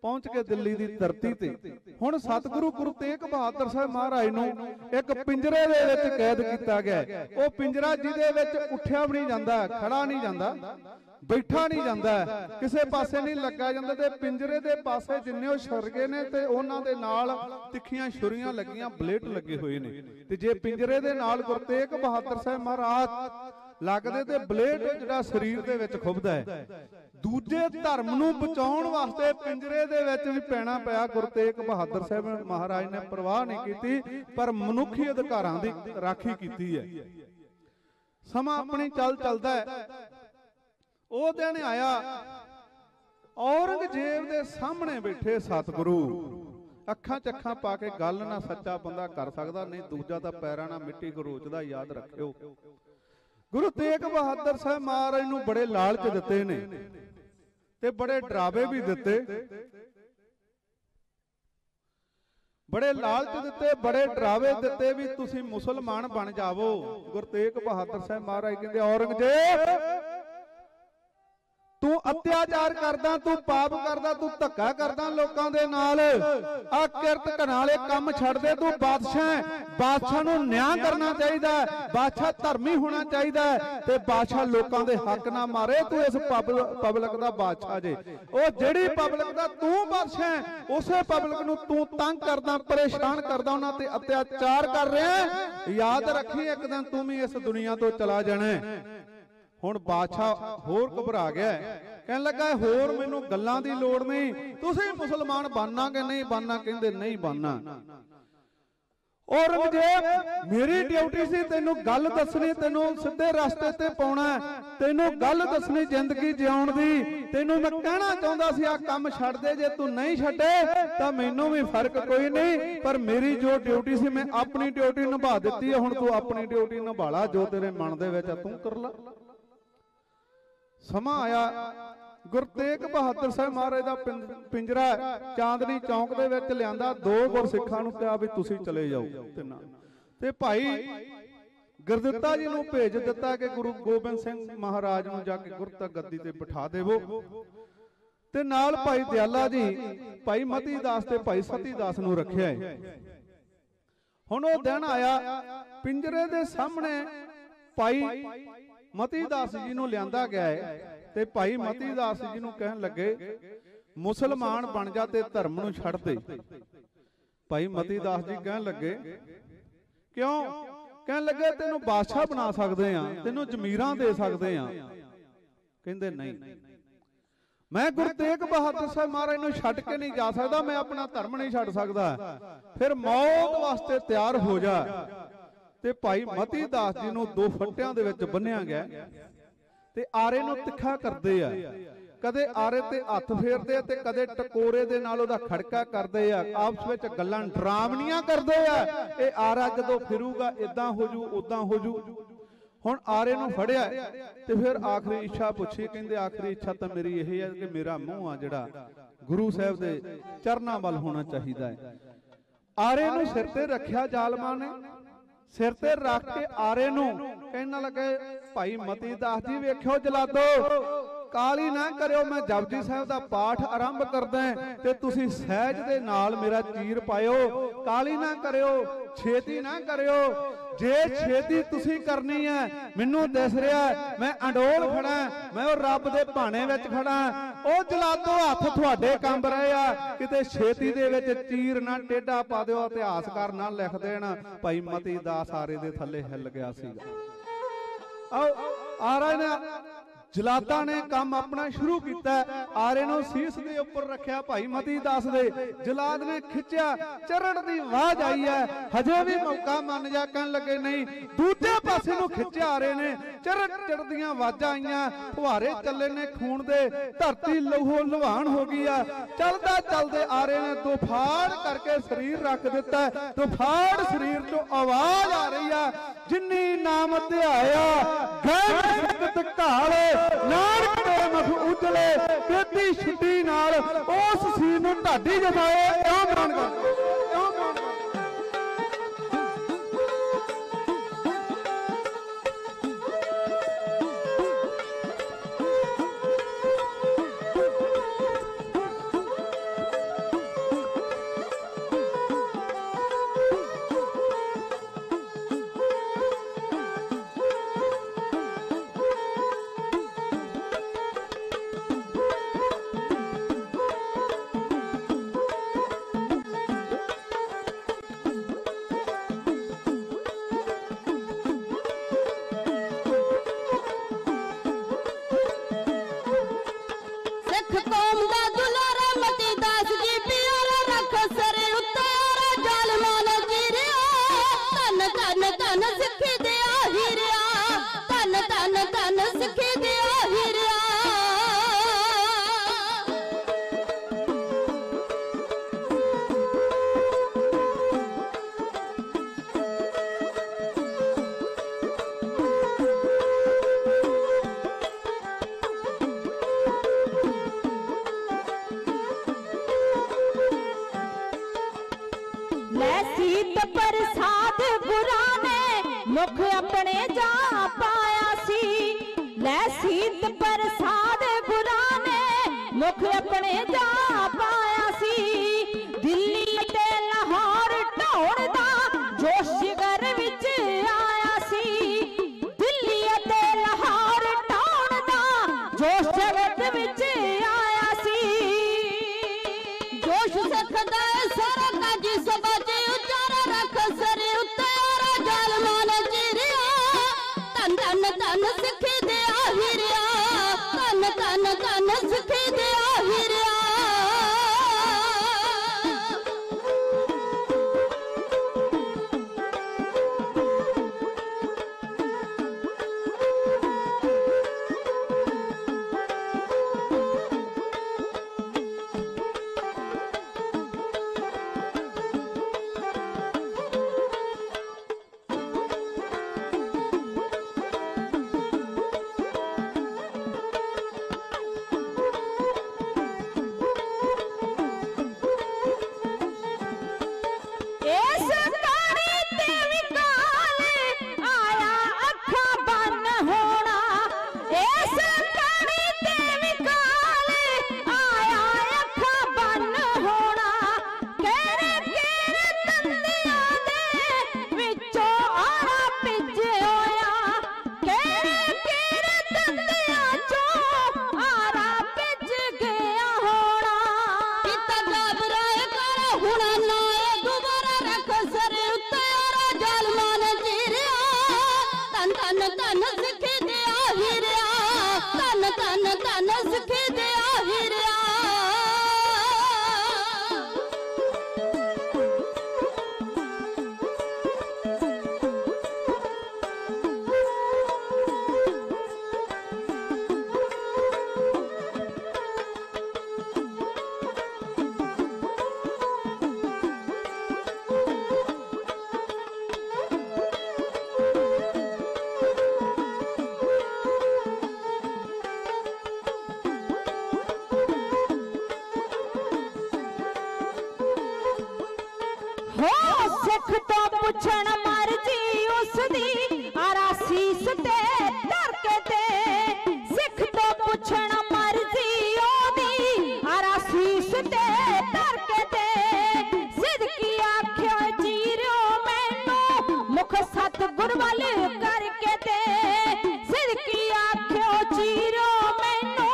[SPEAKER 4] पहुंच के दिल्ली की धरती ते हुण सतगुरु गुरु तेग बहादुर साहब महाराज नूं एक पिंजरे दे विच कैद किया गया वो पिंजरा जिहदे विच उठिया भी नहीं जांदा खड़ा नहीं जांदा बैठा नहीं जांदा किसी पासे नहीं लगा जांदा ते पिंजरे दे पासे जिन्ने वो शरगे ने ते उन्हां दे नाल तिखियां छुरियां लगियां ब्लेड लगे हुए ने ते जे पिंजरे दे नाल गुरु तेग बहादुर साहब महाराज लगदे ते ब्लेड जिहड़ा शरीर दे विच खुबदा है दूजे धर्म नूं बचाउण वास्ते पिंजरे दे विच भी पैना पिया गुरु तेग बहादुर साहब महाराज ने परवाह नहीं की पर मनुखी अधिकारां दी राखी कीती है समा अपनी चलदा है ओ दिन आया औरंगजेब दे सामने बैठे सतगुरु अखां च अखां पा के गल ना सच्चा बंदा कर सकदा नहीं दूजा तां पैरां नाल मिट्टी खरोचदा याद रखियो गुरु तेग बहादुर साहब महाराज नूं बड़े लालच दित्ते ने ते बड़े डरावे भी दिते बड़े लालच दिते, बड़े डरावे दिते भी तुसी मुसलमान बन जावो। गुरु तेग बहादुर साहब महाराज कहते औरंगजेब तू अत्याचार करदा, तू पाप करदा, तू धक्का करदा लोकां दे नाल, आ किरत घरां वाले काम छड्ड दे। तू बादशाह, बादशाह नूं न्याय करना चाहिदा, बादशाह धर्मी होना चाहिदा ते बादशाह लोकां दे हक ना मारे। तू इस पब्लिक दा बादशाह जे, ओ जिहड़ी पब्लिक दा तू बादशाह उसे पब्लिक नूं तू तंग करदा, परेशान करदा, उन्हां ते अत्याचार कर रहा। याद रखी एक दिन तू भी इस दुनिया तो चला जाना। हुण बादशाह होर घबरा गया, कहन लगा होर मैनूं गल्लां दी लोड़ नहीं, तुसीं मुसलमान बनना कि नहीं बनना? कहंदे नहीं बनना। औरंगजेब मेरी ड्यूटी सी तैनूं गल दसनी, तैनूं सीधे रास्ते ते पाउणा, तैनूं गल दसनी जिंदगी जिउण दी। तैनूं मैं कहना चाहुंदा सी आ काम छड्ड दे, जे तूं नहीं छड्डे तां मैनूं भी फर्क कोई नहीं, पर मेरी जो ड्यूटी सी मैं अपनी ड्यूटी निभा दित्ती है, हुण तूं अपनी ड्यूटी निभा ला, जो तेरे मन दे विच तूं कर ला। समा आया, गुरु तेग बहादुर साहब महाराज दा पिंजरा चांदनी चौक दे विच लिआंदा, दो गुरसिखां नूं कहा भी तुसीं चले जाओ तिन्नां, ते भाई गुरदित्ता जी नूं भेज दित्ता कि गुरु गोबिंद सिंह महाराज नूं जाके गुरता गद्दी ते बिठा देवो, ते नाल भाई दयाला जी, भाई मती दास ते भाई सती दास नूं रखिआ है। हुण ओह दिन आया, पिंजरे दे सामने भाई मती दास जी नूं लिआंदा गया है, ते भाई मती दास जी नूं कहन लगे मुसलमान बन जा ते धर्म नूं छड्ड दे। भाई मती दास जी कहन लगे क्यों? कहन लगे तैनूं बादशाह बना सकदे आ, तैनूं जमीरां दे सकदे आ। कहंदे नहीं, मैं गुरु तेग बहादुर साहब महाराज नूं छड्ड के नहीं जा सकदा, मैं अपना धर्म नहीं छड्ड सकदा, फिर मौत वास्ते तैयार हो जा। ते भाई मती दास जी नूं दो फट्टियां दे विच बन्निया गया, ते आरे नूं तिखा करदे आ, कदे आरे ते हत्थ फेरदे ते कदे टकोरे दे नाल ओहदा खड़का करदे आ, आपस विच गल्लां डरावनियां करदे आ। ये आरा जदों फिरूगा इदां हो जू उदां हो जू। हुण आरे नूं फड़िया ते फिर आखरी इच्छा पुछी, कहंदे आखरी इच्छा तां मेरी यह है कि मेरा मूँह आ जिहड़ा गुरु साहब दे चरनां वल होना चाहिदा है। आरे नूं सिर ते रखिया जालमां ने, सिर ते रख के आरे नूं कहना लगे भाई मती दास जी वेखियो जलादो, काली ना करियो, मैं जपजी साहब दा पाठ आरंभ करदा ते तुसी सहज दे नाल मेरा चीर पायो, काली ना करियो, छेती ना करियो। जे छेती तुसी करनी है मैनू दिस रहा मैं अंडोल खड़ा, मैं वो रब दे भाने विच खड़ा, ओ जलादो हथ तुहाडे कंब रहे आ, किते छेती दे विच चीर ना टेढ़ा पा दिओ, इतिहासकार ना लिख देण भाई मती दास आरे दे थल्ले हिल गया सीगा। आरा ने जलादा ने काम अपना शुरू किया, आरे नूं सीस दे उपर रखिया भाई मती दास दे, जलाद ने खिंचिया, चरण दी आवाज आई है, हजे भी मौका मन जा, कहन लगे नहीं, दूजे पासे नूं खिंचिया आरे ने, चरण चढ़दियां आवाजां आईयां, फुहारे चले ने खून दे, धरती लहू लुहान हो गई आ। चलदा चलदे आरे ने दुफाड़ करके शरीर रख दिता, दुफाड़ शरीर चों आवाज आ रही है, जिन्नी नाम ध्याया गैर सकत घाल, नानक दे मुख उजले, केती छुट्टी नाल उस सीर नूं ढाडी जमाए। क्यों मान
[SPEAKER 2] ਲੈ ਸੀਤ ਪ੍ਰਸਾਦ ਗੁਰਾਂ ਨੇ ਮੁਖ ਆਪਣੇ ਜਾ ਪਾਇਆ ਸੀ। ਲੈ ਸੀਤ ਪ੍ਰਸਾਦ ਗੁਰਾਂ ਨੇ ਮੁਖ ਆਪਣੇ ਜਾ ਪਾਇਆ ਸੀ। ਦਿੱਲੀ ਤੇ ਲਾਹੌਰ ਢਾਉਣ ਦਾ ਜੋਸ਼ ਜਿਗਰ ਵਿੱਚ ਆਇਆ ਸੀ। ਦਿੱਲੀ ਤੇ ਲਾਹੌਰ ਢਾਉਣ ਦਾ ਜੋਸ਼ ਜਗਤ ਵਿੱਚ ਆਇਆ ਸੀ।
[SPEAKER 3] जोश सखदा सारा काजी सभा च उचारा रख सर उत्ते और जालमान चिरिया। तन तन तन सिखी दे आहिरिया, तन तन तन सिखी दे आहिरिया।
[SPEAKER 2] इस कड़ी ते विकाल आया अखा बन होना। इस कड़ी ते विकाल आया अखा बन होना। केरे केरे तंदियां दे विचों आरा पिज होया। केरे केरे तंदियां चों आरा पिज गया होना।
[SPEAKER 3] किता घबराए कर हुणा ना दुबारा रख सर उत्ते और जालमान चिरिया। तन तन तन सिखी दे आहिरिया, तन तन तन सिखी दे आहिरिया।
[SPEAKER 2] हो सिख तो पुछण मर्जी उसदी आरा सीस ते धर के ते। सिख तो पुछण मर्जी ओदी आरा सीस ते धर के ते। सिदकी आख्यो चीरो मैनू मुख सतगुर वल करके ते। सिदकी आख्यो चीरो मैनू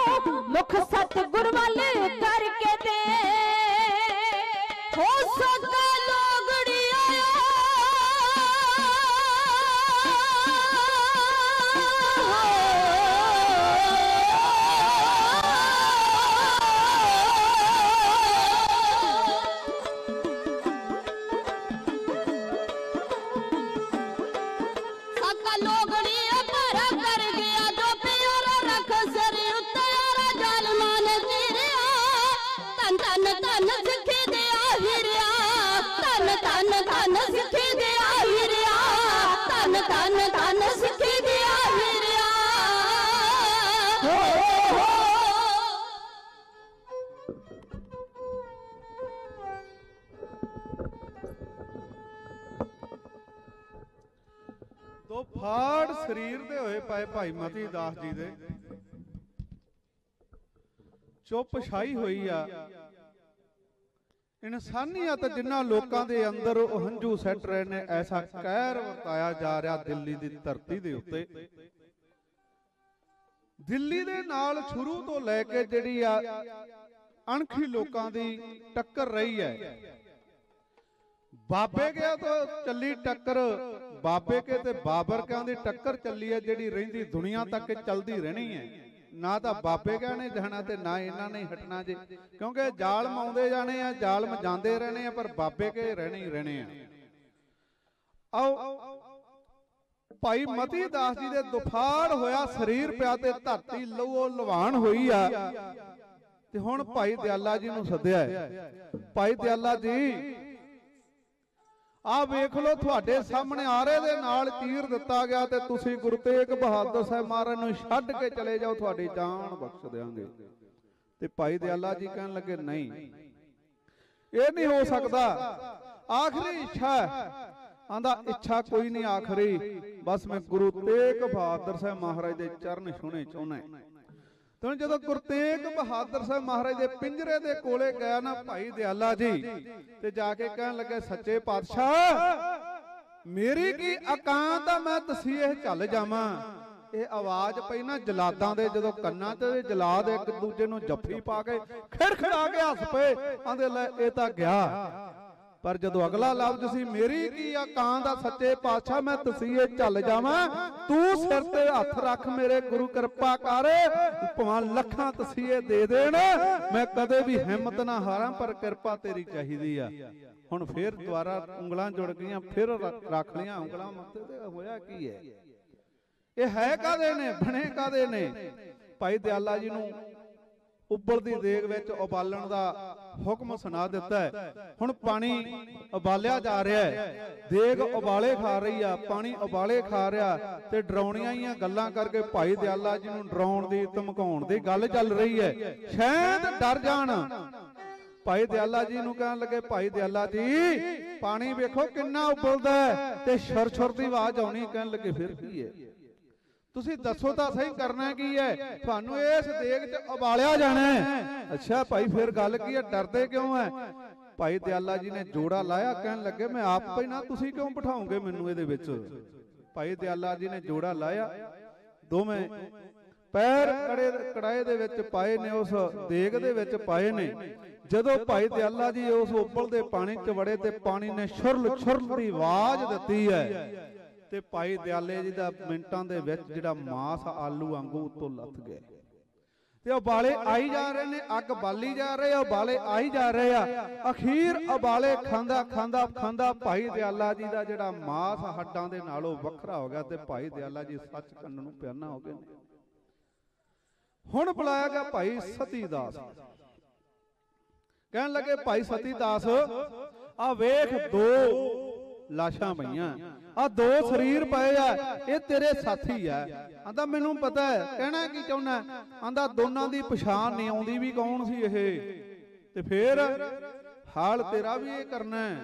[SPEAKER 2] मुख सतगुर वल करके ते।
[SPEAKER 3] हो सका लोगड़ी सका लोगड़ी भरा कर गया जो प्यारा रख सर उत्ते और जालमान चिरिया। तन तन तन सिखी दे आहिरिया, तन तन तन सिखी दे आहिरिया, तन तन तन सिखी दे आहिरिया। हो हो
[SPEAKER 4] ਦੋ ਫਾੜ ਸਰੀਰ ਦੇ ਹੋਏ ਪਏ ਭਾਈ ਮਤੀ ਦਾਸ ਜੀ ਦੇ ਚੁੱਪ ਛਾਈ ਹੋਈ ਆ। ਇਨਸਾਨੀਅਤ ਜਿਨ੍ਹਾਂ ਲੋਕਾਂ ਦੇ ਅੰਦਰ ਉਹ ਹੰਝੂ ਸੱਟ ਰਹੇ ਨੇ, ਐਸਾ ਕਹਿਰ ਵਰਤਾਇਆ ਜਾ ਰਿਹਾ ਦਿੱਲੀ ਦੀ ਧਰਤੀ ਦੇ ਉੱਤੇ। ਦਿੱਲੀ ਦੇ ਨਾਲ ਸ਼ੁਰੂ ਤੋਂ ਲੈ ਕੇ ਜਿਹੜੀ ਆ ਅਣਖੀ ਲੋਕਾਂ ਦੀ ਟੱਕਰ ਰਹੀ ਹੈ। ਬਾਬੇ ਕੇ ਤੋਂ ਚੱਲੀ ਟੱਕਰ, ਬਾਬੇ ਕੇ ਤੇ ਬਾਬਰ ਕਿਆਂ ਦੀ ਟੱਕਰ ਚੱਲੀ ਹੈ ਜਿਹੜੀ ਰਹਿੰਦੀ ਦੁਨੀਆ ਤੱਕ ਚੱਲਦੀ ਰਹਿਣੀ ਹੈ। ਨਾ ਤਾਂ ਬਾਬੇ ਕਿਆਂ ਨੇ ਜਾਣਾ ਤੇ ਨਾ ਇਹਨਾਂ ਨੇ ਹਟਣਾ ਜੀ, ਕਿਉਂਕਿ ਜ਼ਾਲਮ ਆਉਂਦੇ ਜਾਣੇ ਆ, ਜ਼ਾਲਮ ਜਾਂਦੇ ਰਹਿਣੇ ਆ, ਪਰ ਬਾਬੇ ਕੇ ਰਹਿਣੇ ਹੀ ਰਹਿਣੇ ਆ। ਆਓ ਭਾਈ ਮਤੀ ਦਾਸ ਜੀ ਦੇ ਦੁਫਾੜ ਹੋਇਆ ਸਰੀਰ ਪਿਆ ਤੇ ਧਰਤੀ ਲਹੂ ਲਵਾਣ ਹੋਈ ਆ। ਤੇ ਹੁਣ ਭਾਈ ਦਿਆਲਾ ਜੀ ਨੂੰ ਸੱਦਿਆ ਹੈ। ਭਾਈ ਦਿਆਲਾ ਜੀ ਆ ਵੇਖ ਲੋ ਤੁਹਾਡੇ ਸਾਹਮਣੇ ਆਰੇ ਦੇ ਨਾਲ ਤੀਰ ਦਿੱਤਾ ਗਿਆ ਤੇ ਤੁਸੀਂ ਗੁਰੂ ਤੇਗ ਬਹਾਦਰ ਸਾਹਿਬ ਮਹਾਰਾਜ ਨੂੰ ਛੱਡ ਕੇ ਚਲੇ ਜਾਓ, ਤੁਹਾਡੀ ਜਾਨ ਬਖਸ਼ ਦੇਵਾਂਗੇ। ਤੇ ਭਾਈ ਦਿਆਲਾ ਜੀ ਕਹਿਣ ਲੱਗੇ ਨਹੀਂ, ਇਹ ਨਹੀਂ ਹੋ ਸਕਦਾ। आखिरी इच्छा है, आंदा इच्छा कोई नहीं आखिरी, बस मैं गुरु तेग बहादुर साहब महाराज के चरण छूने चाहना है। तो जो गुरु तेग बहादुर साहब महाराज के पिंजरे के कोले गया ना भाई दयाला जी, ते जाके कहन लगे सच्चे पातशाह मेरी की अकांत मैं तसीहे चल जावां। ये आवाज पई ना जलादां दे, जदों कन्नां ते जलाद एक दूजे नूं जफ्फी पा के खिड़खड़ा के हस पे, आंदे ले ये तां गया। पर जदों अगला लफ्ज सी मेरी की अकांत दा सच्चे पातशाह मैं तसीहे चल जावां, तू सिर ते हथ रख मेरे गुरु कृपा कर, भावें लखां तसीहे दे देण मैं कदे भी हिम्मत ना हारां, पर कृपा तेरी चाहिदी आ। हुण फिर दोबारा उंगलां जुड़ गईयां, फिर रख लियां उंगलां मत्थे ते। होया की है, ये है कादे ने, बने कादे ने? भाई दयाला जी नूं उबलदी देग विच उबालण दा हुक्म सुना दिता है। हुण पानी उबालिया जा रहा है, देग उबाले खा रही है, पानी उबाले खा रहा, ते डराउणियां ही गल्लां करके भाई दयाला जी नूं डराउण दी धमकाउण दी गल चल रही है, शायद डर जाण। भाई दयाला जी नूं कहण लगे भाई दयाला जी पानी वेखो किन्ना उबलदा है ते छुर छुर दी आवाज आउणी। कहण लगे फिर की है, तुसी दसो तां सही करना की है, तुहानू इस देग च उबालिया जाना है। अच्छा भाई फिर गल की है, डरदे क्यों है? भाई दयाला जी ने जोड़ा लाया, कहण लगे मैं आप ही ना, तुसी क्यों बिठाओगे मैनू इहदे विच? भाई दयाला जी ने जोड़ा लाया, दोवें पैर कड़ाए दे विच पाए ने, उस देग दे विच पाए ने। जदों भाई दयाला जी उस उबलदे पानी च वड़े ते पानी ने छुरल छुरल दी आवाज दित्ती है, ते भाई दयाले जी दा मिंटां दे विच जिहड़ा मास आलू वांगू उत्तों लथ गए, ते उबाले आई जा रहे ने, अग बाली जा रहे, उबाले आई जा रहे आ। अखीर उबाले खांदा खांदा खांदा भाई दयाला जी दा जिहड़ा मास हड्डां दे नालों वखरा हो गया, ते भाई दयाला जी सचखंड नूं पियाना हो गए। हुण बुलाया गया भाई सतीदास, कहन लगे भाई सतीदास आ वेख दो लाशां पईयां, आ दो शरीर पए आ, ये तेरे साथी है। आंदा मैनूं पता है, कहना की चाहुंदा? आंदा दोनां दी पछाण नहीं आउंदी भी कौन सी ये, ते फिर हाल तेरा भी ये करना है।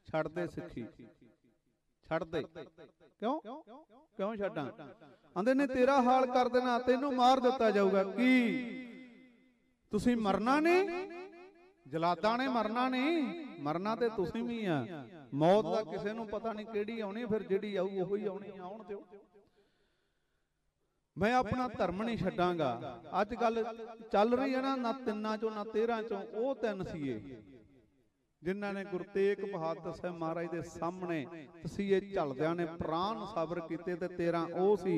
[SPEAKER 4] छड़ दे सिੱਖੀ, छड़ दे। क्यों क्यों छड्डां? आंदे ने तेरा हाल कर देना, तेनू मार दिता जाऊगा। की तुसी मरना नहीं? जलादा ने मरना नहीं, मरना ते तुसी भी आ। मौत का किसी नूं पता नहीं किहड़ी आउणी, फिर जिहड़ी आऊ ओही आउणी, आउण दिओ। मैं अपना धर्म नहीं छड्डांगा। अज गल चल रही है ना 3 चों ना 13 चों, वो 3 सीए जिन्हां ने गुरु तेग बहादुर साहब महाराज दे सामने तसीहे झलदिआं ने प्राण साबर कीते, ते 13 ਉਹ ਸੀ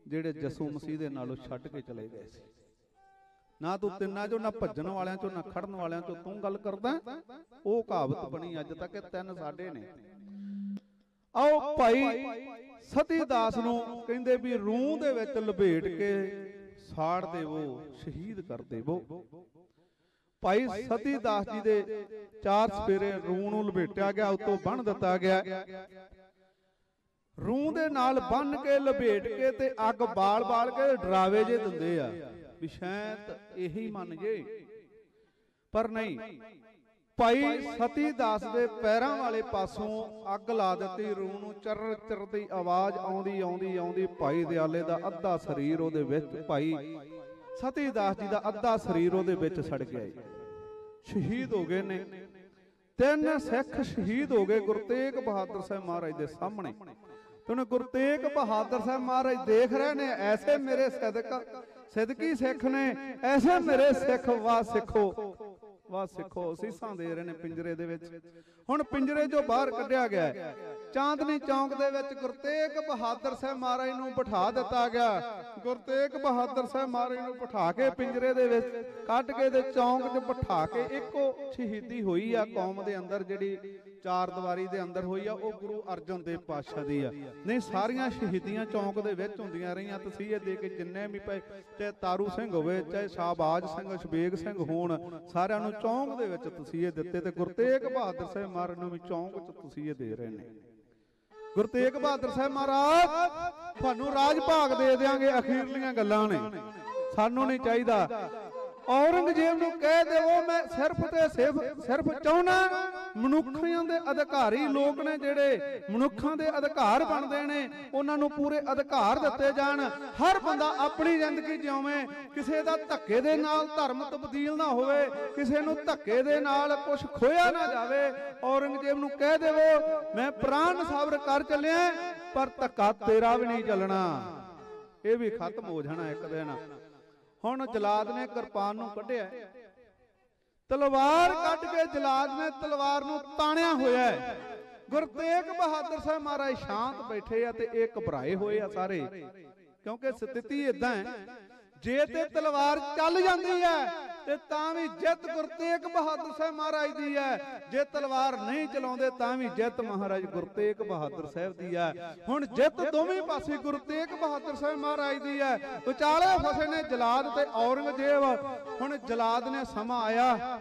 [SPEAKER 4] ਜਿਹੜੇ ਜੱਸੂ ਮਸੀਹ ਦੇ ਨਾਲੋਂ ਛੱਡ ਕੇ ਚਲੇ ਗਏ ਸੀ। ना तू तिन्ना चो, ना भजन वालियां चो, ना खड़न वालियां चो तू गल करदा। वो कहावत बनी अज तक 3 साडे ने। आओ भाई सतीदास नूं कहंदे भी रूह दे विच लपेट के साड़ देवो, शहीद कर देवो। भाई सतीदास जी दे 4 सपेरे रूह नूं लपेटिया गया, उत्तों बन दिता गया। रूह दे नाल बन के लपेट के ते अग बाल बाल के डरावे जे दिंदे आ भी शायद यही मन जे, पर नहीं। भाई सतीदास दे पैरां वाले पासों अग ला दित्ती, रूह नूं चर चर दी आवाज आउंदी आउंदी आउंदी भाई दयाले दा अद्धा शरीर ओहदे विच, भाई सतीदास जी दा अद्धा शरीर ओहदे विच सड़ गया, शहीद हो गए ने। 3 सिख शहीद हो गए गुरु तेग बहादुर साहब महाराज दे सामने। तो गुरु तेग बहादुर साहब महाराज देख रहे ने, ऐसे मेरे सिदकी सिख ने, ऐसे मेरे सिख, वाह सिखो वाह सिखो, सीसां दे रहे ने पिंजरे दे विच। हुण पिंजरे जो बाहर कढ़िया गया, चांदनी चौक दे विच गुरु तेग बहादुर साहब महाराज नूं बिठा दिता गया। गुरु तेग बहादुर साहब महाराज नूं बिठा के पिंजरे दे विच कढ के ते चौक च बिठा के इको शहीदी होई आ कौम दे अंदर, जिहड़ी 4 दीवारी दे अंदर होई आ, वो गुरु अर्जन देव पातशाह दी आ। नहीं सारियां शहीदियां चौक दे विच हुंदियां रहीआं, तसीहे दे के जिन्ने भी पए, चाहे तारू सिंह होवे, चाहे शाहबाज सिंह, शबेग सिंह होण, सारियां नूं चौक दे विच तसीहे दित्ते। ते गुरु तेग बहादुर साहब महाराज नूं भी चौक च तसीहे दे रहे ने। गुरु तेग बहादुर साहब महाराज तुहानूं राज भाग दे देंगे, अखीरलियां गल्लां ने, सानूं नहीं चाहिदा। औरंगजेब नूं कह देवो मैं सिर्फ ते सिर्फ चाहुंदा ਮਨੁੱਖਾਂ ਦੇ ਅਧਿਕਾਰੀ ਲੋਕ ਨੇ ਜਿਹੜੇ ਮਨੁੱਖਾਂ ਦੇ ਅਧਿਕਾਰ ਬਣਦੇ ਨੇ ਉਹਨਾਂ ਨੂੰ ਪੂਰੇ ਅਧਿਕਾਰ ਦਿੱਤੇ ਜਾਣ। ਹਰ ਬੰਦਾ ਆਪਣੀ ਜ਼ਿੰਦਗੀ ਜਿਉਵੇਂ, ਕਿਸੇ ਦਾ ਧੱਕੇ ਦੇ ਨਾਲ ਧਰਮ ਤਬਦੀਲ ਨਾ ਹੋਵੇ, ਕਿਸੇ ਨੂੰ ਧੱਕੇ ਦੇ ਨਾਲ ਕੁਝ ਖੋਇਆ ਨਾ ਜਾਵੇ। ਔਰੰਗਜ਼ੇਬ ਨੂੰ ਕਹਿ ਦੇਵੋ ਮੈਂ ਪ੍ਰਾਣ ਸਬਰ ਕਰ ਚੱਲਿਆ ਪਰ ਧੱਕਾ ਤੇਰਾ ਵੀ ਨਹੀਂ ਚੱਲਣਾ, ਇਹ ਵੀ ਖਤਮ ਹੋ ਜਾਣਾ ਇੱਕ ਦਿਨ। ਹੁਣ ਜਲਾਦ ਨੇ ਕਿਰਪਾਨ ਨੂੰ ਕੱਢਿਆ, ਤਲਵਾਰ ਕੱਢ ਕੇ ਜਲਾਦ ਨੇ ਤਲਵਾਰ ਨੂੰ ਤਾਣਿਆ ਹੋਇਆ ਹੈ। ਗੁਰੂ ਤੇਗ ਬਹਾਦਰ ਸਾਹਿਬ ਮਹਾਰਾਜ ਸ਼ਾਂਤ ਬੈਠੇ ਆ ਤੇ ਇਹ ਘਬਰਾਏ ਹੋਏ ਆ ਸਾਰੇ, ਕਿਉਂਕਿ ਸਥਿਤੀ ਇਦਾਂ ਹੈ ਜੇ ਤੇ ਤਲਵਾਰ ਚੱਲ ਜਾਂਦੀ ਹੈ ਤੇ ਤਾਂ ਵੀ ਜਿੱਤ ਗੁਰੂ ਤੇਗ ਬਹਾਦਰ ਸਾਹਿਬ ਮਹਾਰਾਜ ਦੀ ਹੈ, ਜੇ ਤਲਵਾਰ ਨਹੀਂ ਚਲਾਉਂਦੇ ਤਾਂ ਵੀ ਜਿੱਤ ਮਹਾਰਾਜ ਗੁਰੂ ਤੇਗ ਬਹਾਦਰ ਸਾਹਿਬ ਦੀ ਹੈ। ਹੁਣ ਜਿੱਤ ਦੋਵੇਂ ਪਾਸੇ ਗੁਰੂ ਤੇਗ ਬਹਾਦਰ ਸਾਹਿਬ ਮਹਾਰਾਜ ਦੀ ਹੈ। ਵਿਚਾਲੇ ਫਸੇ ਨੇ ਜਲਾਦ ਤੇ ਔਰੰਗਜ਼ੇਬ। ਹੁਣ ਜਲਾਦ ਨੇ ਸਮਾਂ ਆਇਆ,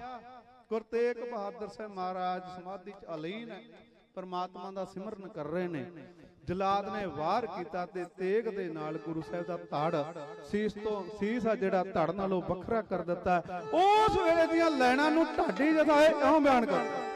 [SPEAKER 4] ਗੁਰੂ ਤੇਗ ਬਹਾਦਰ ਸਾਹਿਬ ਮਹਾਰਾਜ ਸਮਾਧੀ ਚ ਅਲੀਨ ਹੈ, परमात्मा का सिमरन कर रहे ने। जलाद ने वार किया ते तेग दे नाल गुरु साहब दा धड़ सीस तो सीस आ जिहड़ा धड़ नालों वखरा कर दिता। उस वेले दीयां लैणां नूं ढाडी जदा इउं बयान कर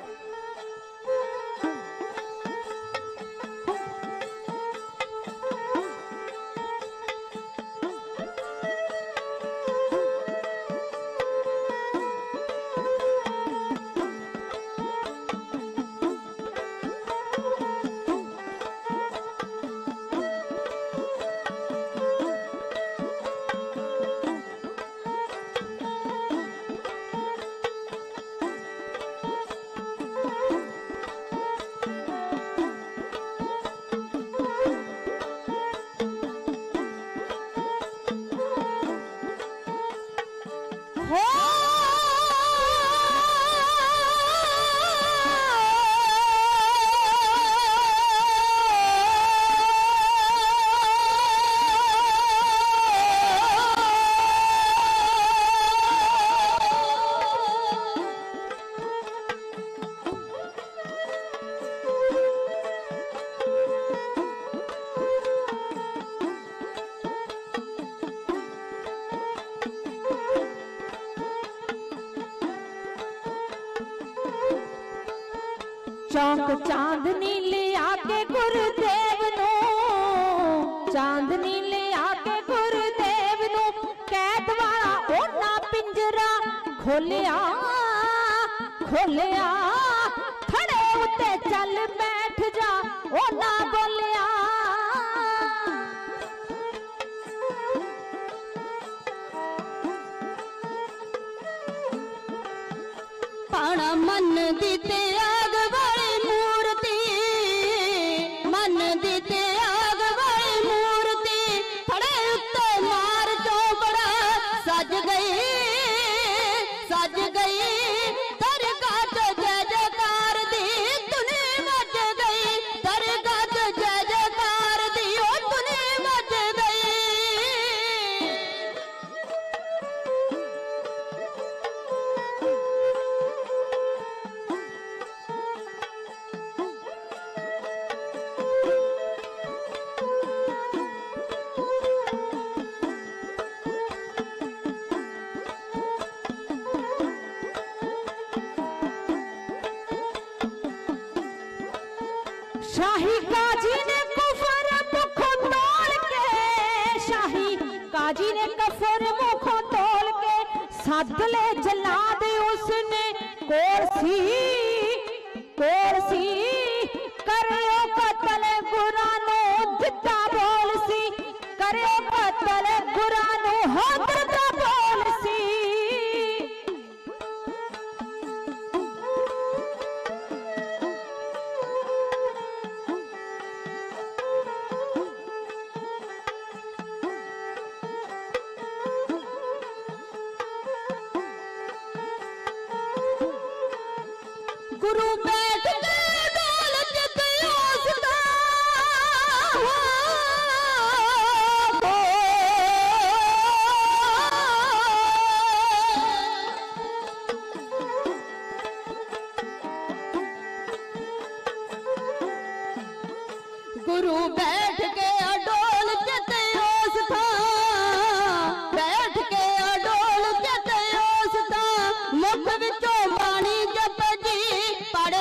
[SPEAKER 2] चौक चांदनी ले आके गुरुदेव नो, चांदनी ले आके गुरुदेव नो कैद वाला ओना पिंजरा खोलिया खोलिया खड़े उत्ते चल बैठ जा ओना बोलिया।
[SPEAKER 3] पाना मन दी ते आग वाली मूर्ति, मन दी ते आग वाली मूर्ति खड़े उत्ते मार चौकड़ा सज गई दरगाह तो जय जयकार दी तूने मच गई, दरगाह तो जय जयकार दी ओ तूने मच गई।
[SPEAKER 2] शाही काजी ने कुफर मुखों तोड़ के, शाही काजी ने कफर मुखों तोड़ के सद ले जलाद उसने कोरसी करो कतल गुरानो जिद्दा बोल सी, करो कतल गुरानो होदरदा बोल सी।
[SPEAKER 3] गुरु बैठ के दौलत उसदा गुरु बैठ के अडोल जते उस था, बैठ के अडोल जते उस था मुख विचों बाणी जप जी पढ़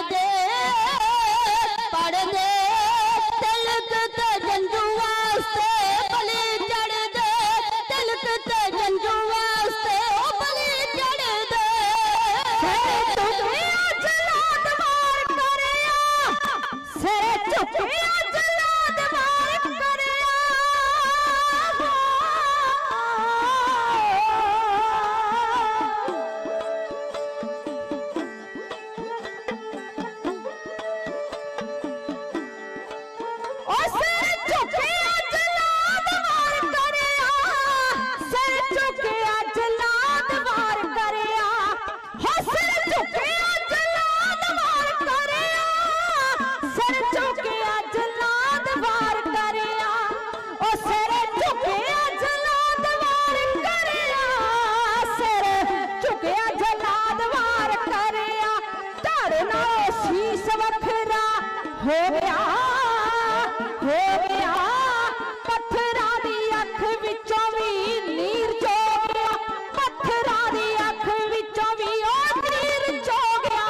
[SPEAKER 2] सिर झुकिया जलाद वार करिया ओ सिर झुकिया जलाद वार करिया सिर झुकिया जलाद वार करिया हो सिर झुकिया जलाद वार करिया सिर झुकिया जलाद वार करिया ओ सिर झुकिया जलाद वार करिया सिर झुकिया जलाद वार करिया धड़ नाल शीस वखरा हो गया पत्थरां दी अख विचों भी नीर चो गया पत्थरां दी अख विचों भी ओ नीर चो गया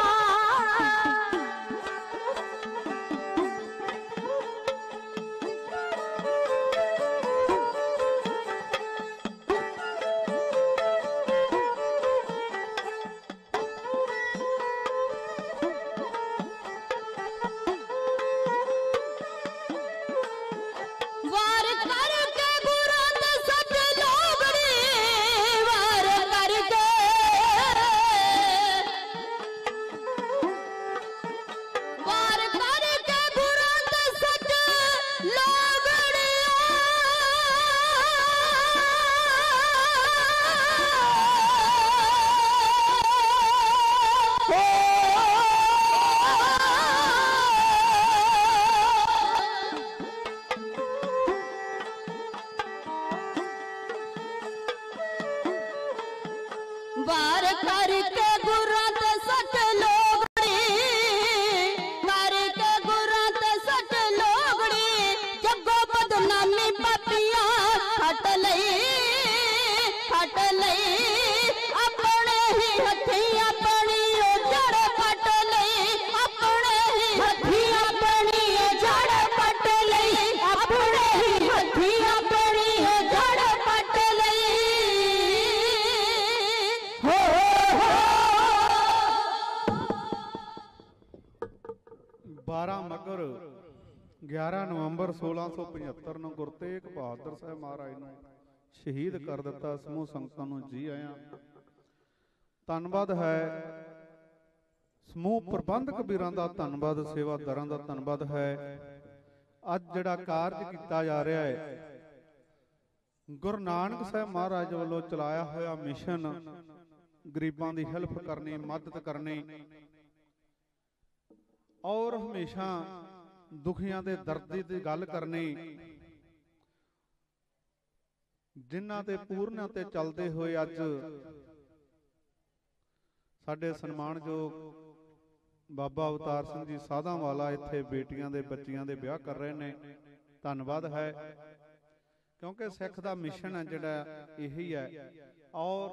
[SPEAKER 2] वार करके गुरां दे सट लोगड़ी वार करके वार करके गुरां दे सट लोगड़ी वार करके गुरां ते सट लोगड़ी करके गुरां ते सट लोगड़ी जग्गो बदनामी पापियां हट लई अपने ही हथी अपनी जड़ पट लई अपने ही हथी अपनी जड़ पट लई अपने ही हथी अपनी जड़ पट लई हो
[SPEAKER 4] 12 ਮਘਰ 11 ਨਵੰਬਰ 1675 ਨੂੰ ਗੁਰੂ ਤੇਗ ਬਹਾਦਰ ਸਾਹਿਬ ਮਹਾਰਾਜ ਨੂੰ ਸ਼ਹੀਦ ਕਰ ਦਿੱਤਾ। ਸਮੂਹ ਸੰਗਤਾਂ ਨੂੰ ਜੀ ਆਇਆਂ। ਧੰਨਵਾਦ ਹੈ ਸਮੂਹ ਪ੍ਰਬੰਧਕ ਵੀਰਾਂ ਦਾ, ਧੰਨਵਾਦ ਸੇਵਾਦਾਰਾਂ ਦਾ, ਧੰਨਵਾਦ ਹੈ ਅੱਜ ਜਿਹੜਾ ਕਾਰਜ ਕੀਤਾ ਜਾ ਰਿਹਾ ਹੈ ਗੁਰੂ ਨਾਨਕ ਸਾਹਿਬ ਮਹਾਰਾਜ ਵੱਲੋਂ ਚਲਾਇਆ ਹੋਇਆ ਮਿਸ਼ਨ ਗਰੀਬਾਂ ਦੀ ਹੈਲਪ ਕਰਨੀ, ਮਦਦ ਕਰਨੀ ਔਰ ਹਮੇਸ਼ਾ ਦੁਖੀਆਂ ਦੇ ਦਰਦ ਦੀ ਗੱਲ ਕਰਨੀ, ਜਿਨ੍ਹਾਂ ਤੇ ਪੂਰਨਾਂ ਤੇ ਚੱਲਦੇ ਹੋਏ ਅੱਜ ਸਾਡੇ ਸਨਮਾਨਯੋਗ ਬਾਬਾ ਅਵਤਾਰ ਸਿੰਘ ਜੀ ਸਾਧਾਂ ਵਾਲਾ ਇੱਥੇ ਬੇਟੀਆਂ ਦੇ ਬੱਚੀਆਂ ਦੇ ਵਿਆਹ ਕਰ ਰਹੇ ਨੇ। ਧੰਨਵਾਦ ਹੈ ਕਿਉਂਕਿ ਸਿੱਖ ਦਾ ਮਿਸ਼ਨ ਹੈ ਜਿਹੜਾ ਇਹੀ ਹੈ ਔਰ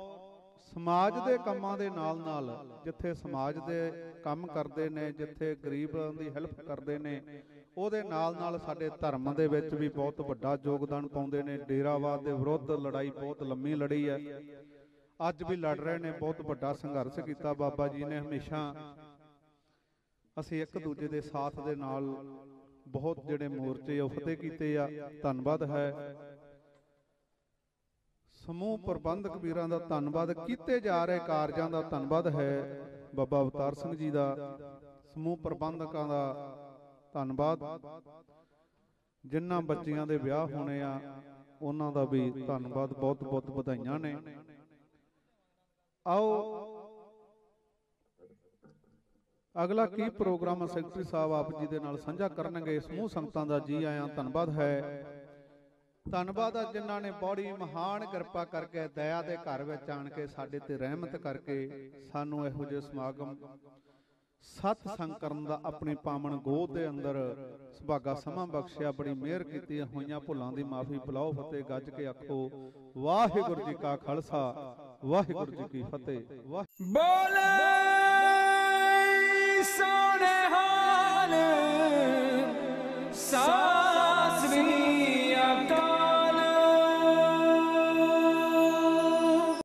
[SPEAKER 4] ਸਮਾਜ ਦੇ ਕੰਮਾਂ ਦੇ ਨਾਲ ਜਿੱਥੇ ਸਮਾਜ ਦੇ ਕੰਮ ਕਰਦੇ ਨੇ, ਜਿੱਥੇ ਗਰੀਬਾਂ ਦੀ ਹੈਲਪ ਕਰਦੇ ਨੇ, ਉਹਦੇ ਨਾਲ ਸਾਡੇ ਧਰਮ ਦੇ ਵਿੱਚ ਵੀ ਬਹੁਤ ਵੱਡਾ ਯੋਗਦਾਨ ਪਾਉਂਦੇ ਨੇ। ਡੇਰਾਵਾਦ ਦੇ ਵਿਰੁੱਧ ਲੜਾਈ ਬਹੁਤ ਲੰਮੀ ਲੜੀ ਹੈ, ਅੱਜ ਵੀ ਲੜ ਰਹੇ ਨੇ। ਬਹੁਤ ਵੱਡਾ ਸੰਘਰਸ਼ ਕੀਤਾ ਬਾਬਾ ਜੀ ਨੇ। ਹਮੇਸ਼ਾ ਅਸੀਂ ਇੱਕ ਦੂਜੇ ਦੇ ਸਾਥ ਦੇ ਨਾਲ ਬਹੁਤ ਜਿਹੜੇ ਮੋਰਚੇ ਉਹ ਫਤਿਹ ਕੀਤੇ ਆ। ਧੰਨਵਾਦ ਹੈ ਸਮੂਹ ਪ੍ਰਬੰਧਕ ਵੀਰਾਂ ਦਾ, ਧੰਨਵਾਦ ਕੀਤੇ ਜਾ ਰਹੇ ਕਾਰਜਾਂ ਦਾ, ਧੰਨਵਾਦ ਹੈ ਬਾਬਾ ਅਵਤਾਰ ਸਿੰਘ ਜੀ ਦਾ, ਸਮੂਹ ਪ੍ਰਬੰਧਕਾਂ ਦਾ ਧੰਨਵਾਦ। ਜਿਨ੍ਹਾਂ ਬੱਚੀਆਂ ਦੇ ਵਿਆਹ ਹੋਣੇ ਆ ਉਹਨਾਂ ਦਾ ਵੀ ਧੰਨਵਾਦ, ਬਹੁਤ ਬਹੁਤ ਵਧਾਈਆਂ ਨੇ। ਆਓ ਅਗਲਾ ਕੀ ਪ੍ਰੋਗਰਾਮ ਸੈਕਟਰੀ ਸਾਹਿਬ ਆਪ ਜੀ ਦੇ ਨਾਲ ਸਾਂਝਾ ਕਰਨਗੇ। ਸਮੂਹ ਸੰਗਤਾਂ ਦਾ ਜੀ ਆਇਆਂ, ਧੰਨਵਾਦ ਹੈ। ਧੰਨਵਾਦ ਆ ਜਿਨ੍ਹਾਂ ਨੇ ਬੜੀ ਮਹਾਨ ਕਿਰਪਾ ਕਰਕੇ ਦਇਆ ਦੇ ਘਰ ਵਿੱਚ ਆਣ ਕੇ ਸਾਡੇ ਤੇ ਰਹਿਮਤ ਕਰਕੇ ਸਾਨੂੰ ਇਹੋ ਜਿਹੇ ਸਮਾਗਮ ਸਤ ਸੰਗ ਕਰਨ ਦਾ ਆਪਣੀ ਪਾਵਨ ਗੋਦ ਦੇ ਅੰਦਰ ਸੁਭਾਗਾ ਸਮਾਂ ਬਖਸ਼ਿਆ। ਬੜੀ ਮਿਹਰ ਕੀਤੀ। ਹੋਈਆਂ ਭੁੱਲਾਂ ਦੀ ਮਾਫੀ ਬੁਲਾਓ, ਫਤਿਹ ਗੱਜ ਕੇ ਆਖੋ ਵਾਹਿਗੁਰੂ ਜੀ ਕਾ ਖਾਲਸਾ ਵਾਹਿਗੁਰੂ ਜੀ ਕੀ ਫਤਿਹ।
[SPEAKER 1] बोले